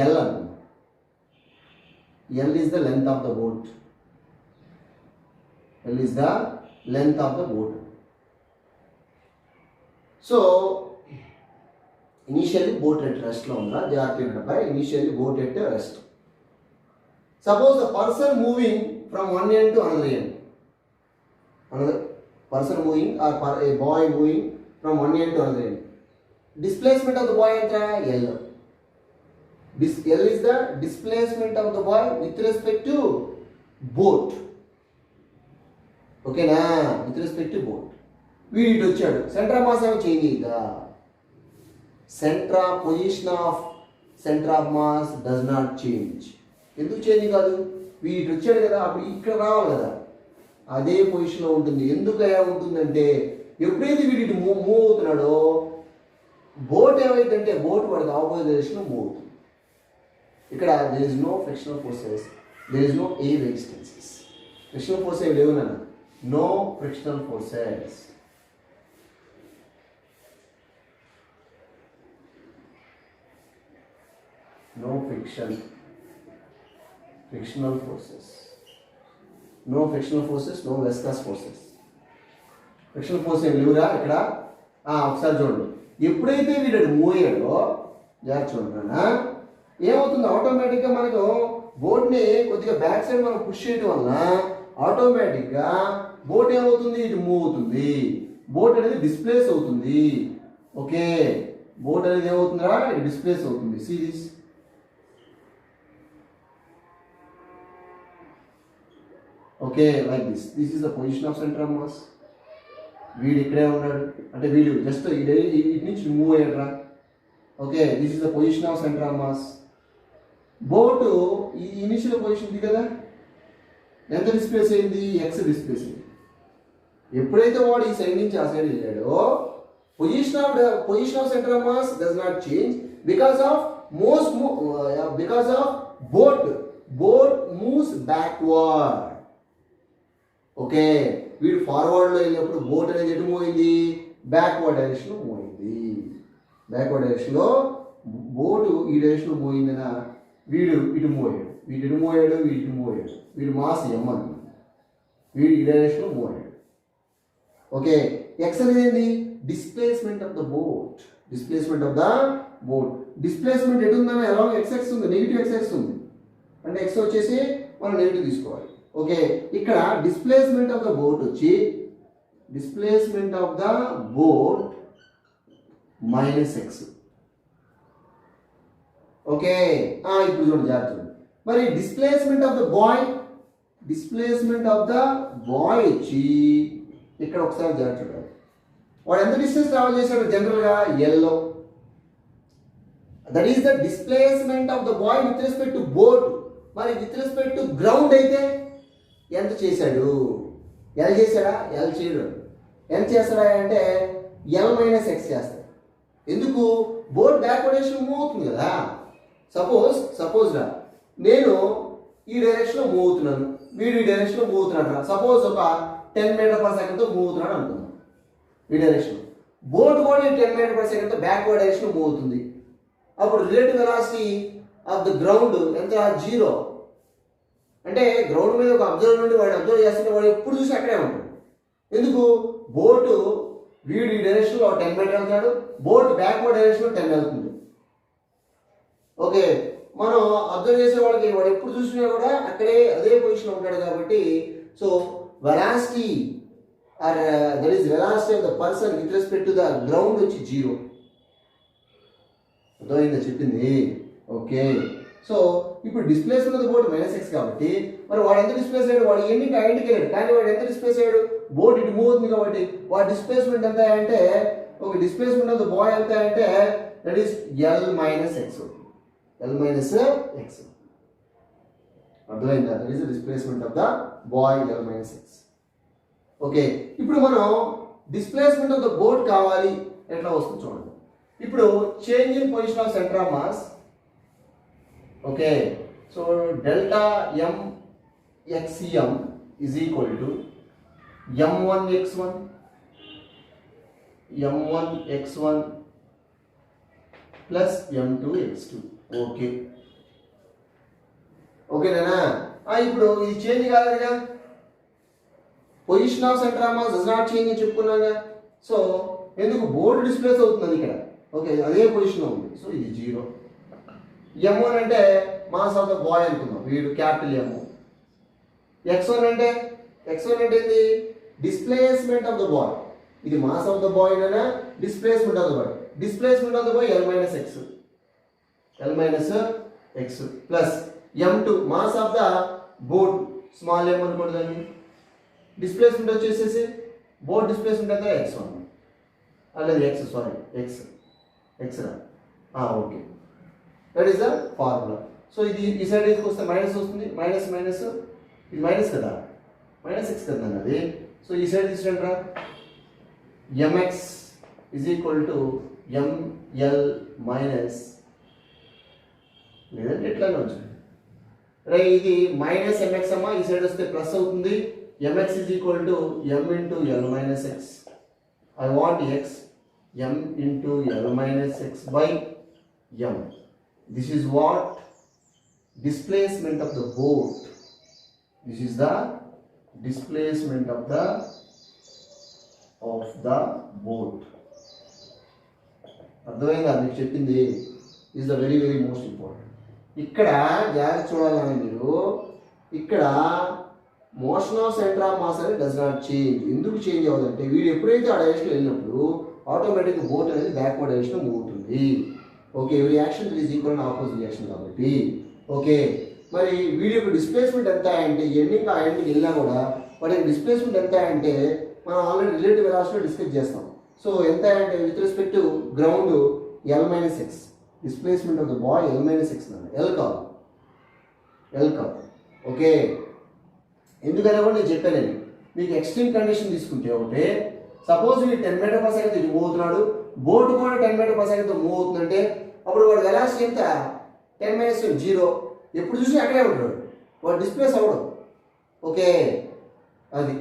ఎల్ అనుకుందాం. L is the length of the boat. L is the length of the boat. So initially boat at rest lo unda jaarthe by initially boat at rest. Suppose a person moving from one end to another end, another person moving or a boy moving from one end to another end. Displacement of the boy enta L. This L is the displacement of the boy with respect to boat. ఓకేనా, with respect to boat. వీడు ఇటు వచ్చాడు, centre of mass ఏమో change అయ్యిందా? Position of centre of mass does not change. ఎందుకు change కాదు? వీడు ఇటు వచ్చాడు కదా, అప్పుడు ఇక్కడ రావాలి కదా, అదే పొజిషన్లో ఉంటుంది. ఎందుకు అలా ఉంటుందంటే ఎప్పుడైతే వీడు ఇటు మూవ్ అవుతున్నాడో బోట్ ఏమైందంటే బోట్ వాడికి ఆపోజిట్ డైరెక్షన్లో మూవ్ అవుతుంది. ఇక్కడ there is no frictional forces, there is no air resistances. Frictional force ఏమి లేవు నాన్న, no frictional forces. No frictional forces. No frictional forces, no viscous forces. Frictional force ఏం లేవురా ఇక్కడ. ఒకసారి చూడండి, ఎప్పుడైతే వీడు మూవ్ అయ్యాడో జాగ్రత్త చూడండి, ఏమవుతుంది? ఆటోమేటిక్గా మనకు బోట్ని కొద్దిగా బ్యాక్ సైడ్ మనం పుష్ చేయడం వలన ఆటోమేటిక్గా బోట్ ఏమవుతుంది? ఇటు మూవ్ అవుతుంది. బోట్ అనేది డిస్ప్లేస్ అవుతుంది. ఓకే, బోట్ అనేది ఏమవుతుందా? ఇటు డిస్ప్లేస్ అవుతుంది. See this. Okay, like this. This is the position of centre of mass. వీడు ఇక్కడే ఉన్నాడు అంటే వీడు జస్ట్ ఇటు నుంచి మూవ్ అయ్యాడు. Okay, this is the position of centre of mass. Boat ఈ ఇనిషియల్ పొజిషన్ ఉంది కదా, ఎంత డిస్ప్లేస్ అయింది? ఎక్స్ డిస్ప్లేస్ అయింది. ఎప్పుడైతే వాడు ఈ సైడ్ నుంచి ఆ సైడ్ వెళ్ళాడో position of centre of mass does not change because of boat moves backward. Okay, వీడు ఫార్వర్డ్లో వెళ్ళినప్పుడు బోట్ అనేది ఎటు మూవ్ అయింది? బ్యాక్వర్డ్ డైరెక్షన్లో మూవ్ అయింది. బ్యాక్వర్డ్ డైరెక్షన్లో బోటు ఈ డైరెక్షన్లో మూవ్ అయిందనా, వీడు ఇటు మూవ్ అయ్యాడు, వీడు ఇటు మూవ్ అయ్యాడు, వీడు ఇటు మూవ్ అయ్యాడు. వీడు మాస్ ఎం అనుకుంది, వీడు ఈ డైరెక్షన్లో మూవ్ అయ్యాడు. ఓకే, ఎక్స్ అనేది ఏంటి? Displacement of the boat. Displacement of the boat. Displacement ఎటు ఉందన్న ఎలాగో ఎక్స్ ఉంది, నెగిటివ్ ఎక్స్ ఉంది అంటే ఎక్స్ వచ్చేసి మనం నెగిటివ్ తీసుకోవాలి. ఓకే, ఇక్కడ డిస్ప్లేస్మెంట్ ఆఫ్ ద బోట్ వచ్చి displacement of the boat minus X. Okay, ఇప్పుడు చూడండి జాగ్రత్త. మరి డిస్ప్లేస్మెంట్ ఆఫ్ ద బాయ్ వచ్చి ఇక్కడ ఒకసారి జాగ్రత్త చూడాలి. వాడు ఎంత డిస్టెన్స్ ట్రావెల్ చేశాడు జనరల్గా yellow. That is the displacement of the boy with respect to boat. మరి విత్ రెస్పెక్ట్ టు గ్రౌండ్ అయితే ఎంత చేశాడు? ఎల్ చేశాడా? ఎల్ చేయడు. ఎల్ చేస్తాడా అంటే ఎల్ మైనస్ ఎక్స్ చేస్తాడు. ఎందుకు? బోట్ బ్యాక్వర్డ్ డైరెక్షన్ మూవ్ అవుతుంది కదా. సపోజ్ రా నేను ఈ డైరెక్షన్లో మూవ్ అవుతున్నాను, వీడు ఈ డైరెక్షన్లో మూవ్ అవుతున్నాడు రా. సపోజ్ ఒక 10 మీటర్ పర్ సెకండ్తో మూవ్ అవుతున్నాడు అనుకుందాం ఈ డైరెక్షన్. బోట్ కూడా ఈ 10 మీటర్ పర్ సెకండ్తో బ్యాక్వర్డ్ డైరెక్షన్ మూవ్ అవుతుంది. అప్పుడు relative velocity of the ground ఎంత? 0. అంటే గ్రౌండ్ మీద ఒక అబ్జర్వర్ నుండి వాడు అబ్జర్వ్ చేస్తుంటే వాడు ఎప్పుడు చూసి అక్కడే ఉంటాడు. ఎందుకు? బోటు వీడు ఈ డైరెక్షన్లో 10 మీటర్ వెళ్తాడు, బోట్ బ్యాక్వర్డ్ డైరెక్షన్లో 10 వెళ్తుంది. ఓకే, మనం అబ్జర్వ్ చేసే వాళ్ళకి వాడు ఎప్పుడు చూసినా కూడా అక్కడే అదే పొజిషన్లో ఉంటాడు కాబట్టి so velocity or that is velocity of the person with respect to the ground వచ్చి 0. అర్థమైందా చెప్పింది? ఓకే, సో ఇప్పుడు displacement of the boat minus x కాబట్టి మరి వాడు ఎంత డిస్ప్లేస్ అయ్యాడు? వాడు ఎన్నికి ఐడెంటికి వెళ్ళాడు, కానీ వాడు ఎంత డిస్ప్లేస్ అయ్యాడు? బోట్ ఇటు మూవ్ అవుతుంది కాబట్టి వాడి డిస్ప్లేస్మెంట్ ఎంత అంటే ఒక డిస్ప్లేస్మెంట్ ఆఫ్ ద బాయ్ ఎంత అంటే that is L minus X. అర్థమైందా? That is the displacement of the boy L minus X. Okay, ఇప్పుడు మనం డిస్ప్లేస్మెంట్ ఆఫ్ ద బోట్ కావాలి, ఎట్లా వస్తుంది చూడండి. ఇప్పుడు change in position of centre of mass. Okay, so delta M XM is equal to m1x1 plus m2x2. ఓకేనా? ఇప్పుడు ఇది చేంజ్ కాలేదుగా, position of centre of mass does not change అని చెప్పుకున్నాగా. సో ఎందుకు? బోర్డు డిస్ప్లేస్ అవుతుంది ఇక్కడ. ఓకే, అదే పొజిషన్లో ఉంది. సో ఇది 0. m1 అంటే మాస్ ఆఫ్ ద బాయ్ అనుకుందాం, వీడు క్యాపిటల్ M. x1 అంటే ఏంది? Displacement of the bye. ఇది మాస్ ఆఫ్ ద బాయ్ అయినా displacement of the bye. Displacement of the bye L minus X plus m2 mass of the boat small m అనుకోండి. దాన్ని displacement వచ్చేసేసి boat displacement అయితే x1 అలాగే x రా. Okay, that is the formula. So ఇది ఈ side వస్తే minus వస్తుంది, మైనస్ ఇది మైనస్ కదా, మైనస్ ఎక్స్ కదా అది. సో ఈ సైడ్ తీసుకుంటే రా mx is equal to ml minus, లేదంటే ఎట్లానే వచ్చింది రే. ఇది మైనస్ mx అమ్మా, ఈ సైడ్ వస్తే ప్లస్ అవుతుంది. mx is equal to m into l minus X. I want x m into l minus x by m. This is what? Displacement of the boat. This is the displacement of the boat. అర్థమైందా మీకు చెప్పింది? Is the very most important. ఇక్కడ జాగ్రత్త చూడాలని మీరు, ఇక్కడ motion of centre of mass అనేది does not change. ఎందుకు చేంజ్ అవ్వదంటే వీడు ఎప్పుడైతే ఆ డైరెక్షన్లో వెళ్ళినప్పుడు ఆటోమేటిక్గా బోట్ అనేది బ్యాక్వర్డ్ డైరెక్షన్ మూవ్ అవుతుంది. Okay, reaction is equal opposite reaction కాబట్టి. ఓకే, మరి వీడి యొక్క డిస్ప్లేస్మెంట్ ఎంత అంటే ఎండింగ్ ఆ ఎండింగ్ వెళ్ళినా కూడా వాటి యొక్క డిస్ప్లేస్మెంట్ ఎంత అంటే మనం ఆల్రెడీ రిలేటివ్ వెలాసిటీలో డిస్కస్ చేస్తాం. సో ఎంత అంటే with respect to ground L minus X. Displacement of the bye L minus X అన్నది ఎల్ కాదు. ఓకే, ఎందుకనే కూడా నేను చెప్పానండి మీకు ఎక్స్ట్రీమ్ కండిషన్ తీసుకుంటే ఒకటే. సపోజ్ వీడు 10 మీటర్ పర్ సెకండ్ మూవ్ అవుతున్నాడు, బోట్ కూడా 10 మీటర్ పర్ సెకండ్ మూవ్ అవుతుందంటే అప్పుడు వాడు వెలాసిటీ ఎంత? 10 మైనస్ 0. ఎప్పుడు చూసి అక్కడే ఉంటాడు, వాడు డిస్ప్లేస్ అవ్వడం. ఓకే, అది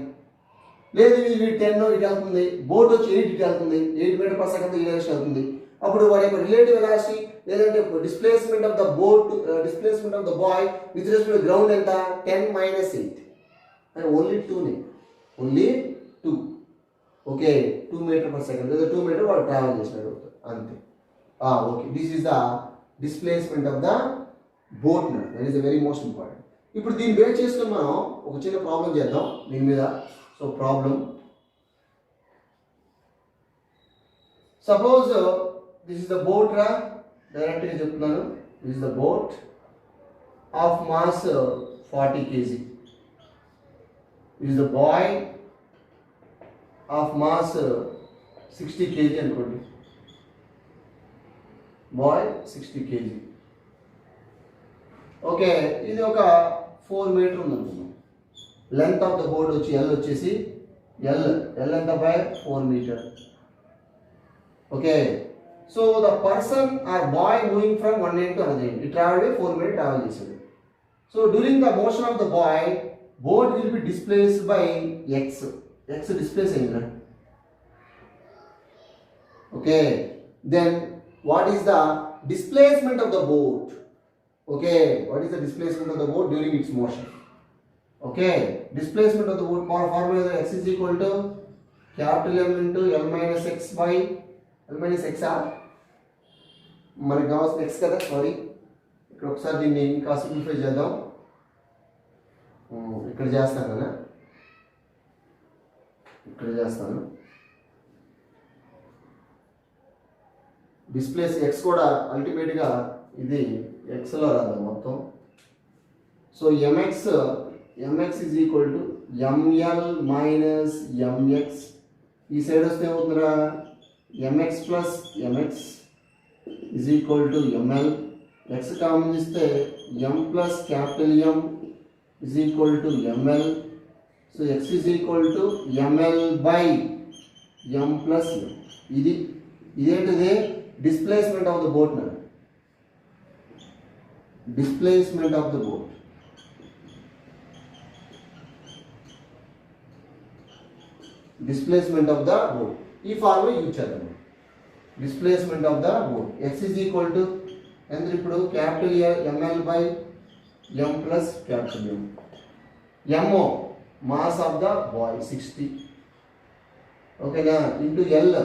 లేదు వీడు 10 ఇటు వెళ్తుంది, బోట్ వచ్చి 8 ఇటు వెళ్తుంది, 8 మీటర్ పర్ సెకండ్ ఈ డైరెక్షన్ వెళ్తుంది. అప్పుడు వాడి యొక్క రిలేటివ్ వెలాసిటీ లేదంటే displacement of the boat displacement of the boy with respect ground ఎంత? 10 minus 8 and only 2. Okay, 2 meter per second లేదా 2 మీటర్ వాడు ట్రావెల్ చేసినాడు అంతే. Okay, this is the displacement of the boat. That is the very most important. ఇప్పుడు దీన్ని base చేసుకుని మనం ఒక చిన్న ప్రాబ్లం చేద్దాం దీని మీద. So problem suppose this is the boat రా, డైరెక్ట్గా చెప్తున్నాను. This is the boat of mass 40 kg. This is the boy of mass 60 kg అనుకోండి. Boy 60 kg. ఓకే, ఇది ఒక 4 మీటర్ ఉందనుకున్నాం. లెంత్ ఆఫ్ ద బోర్డ్ వచ్చి ఎల్ వచ్చేసి ఎల్ ఎంత by 4 metre. Okay, so the person or boy moving from one end to another end, ఈ travel 4 metre travel చేశాడు. So during the motion of the boy board will be displaced by X. X displace అయిందా? Okay, then what is the displacement of the boat? Okay, what is the displacement of the boat during its motion? Okay, displacement of the boat formula is x is equal to capital M into L minus x by L minus x r. మనకి కావాల్సిన x కదా, sorry ఇక్కడ ఒకసారి దీన్ని ఇంకా simplify చేద్దాం. ఇక్కడ చేస్తాను కదా, ఇక్కడ చేస్తాను. డిస్ప్లేస్ x కూడా అల్టిమేట్గా ఇది ఎక్స్లో రాదు మొత్తం. So MX is equal to ML minus MX. ఈ సైడ్ వస్తే ఏమవుతుందిరా, MX plus MX is equal to ML. X common ఇస్తే M plus capital M is equal to ML. So X is equal to ML by M plus M. ఇదేంటిది displacement of the boat నా, displacement of the boat. Displacement of the boat. ఈ formula use చేద్దాం. Displacement of the boat. X is equal to ఎంత ఇప్పుడు capital M L by M plus capital M. M O mass of the boy 60. ఓకేనా, into L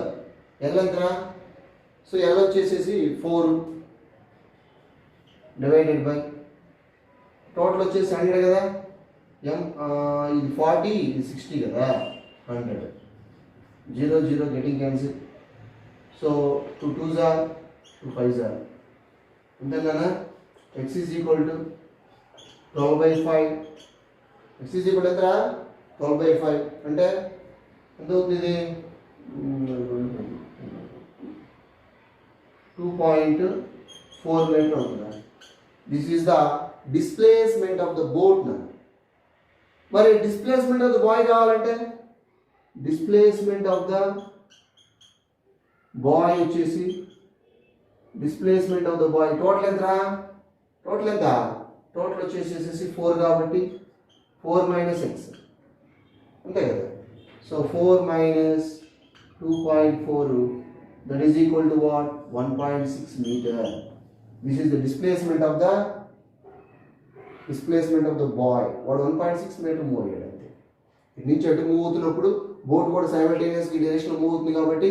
ఎంతరా? So L వచ్చేసేసి 4 divided by total వచ్చేసి 100 కదా. ఇది 40, ఇది 60 కదా, 100. 0 0 getting cancel. So 2 2s are 2 5s are అంతేనా. x is equal to 12/5. x is equal ఎంత? 12/5 అంటే ఎంత అవుతుంది ఇది? 2.4 మీటర్ అవుతుందా? This is the displacement of the boat now. మరి displacement of the boy కావాలంటే displacement of the boy వచ్చేసి displacement of the boy total ఎంతరా? టోటల్ ఎంత? టోటల్ వచ్చేసి 4 కాబట్టి 4 మైనస్ x అంతే కదా. So 4 minus 2.4 that is equal to what? 1.6 meter. This is the displacement of the boy. వాడు 1.6 metre move అయ్యాడు అంతే. ఇటు నుంచి అటు మూవ్ అవుతున్నప్పుడు బోట్ కూడా సైమల్టేనియస్గా ఈ డైరెక్షన్లో మూవ్ అవుతుంది కాబట్టి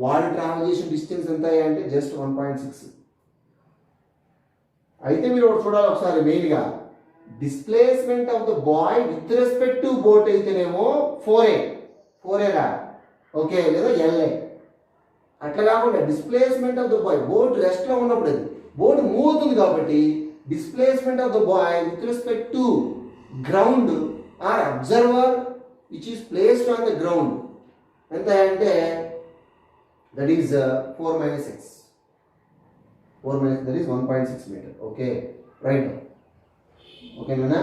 వాడు ట్రావెల్ చేసిన డిస్టెన్స్ ఎంత అంటే జస్ట్ 1.6. అయితే మీరు ఒకటి చూడాలి ఒకసారి మెయిన్గా, displacement of the boy with respect to boat అయితేనేమో 4a ఓకే, లేదా LA. అట్లా కాకుండా displacement of the boy boat రెస్ట్లో ఉన్నప్పుడు అది బోర్డు మూవ్ అవుతుంది కాబట్టి displacement of the boy with respect to ground or observer which is placed on the ground ఎంత అంటే that is 4 minus x. 4 minus that is 1.6 meter. Okay, right. Okay, Nana.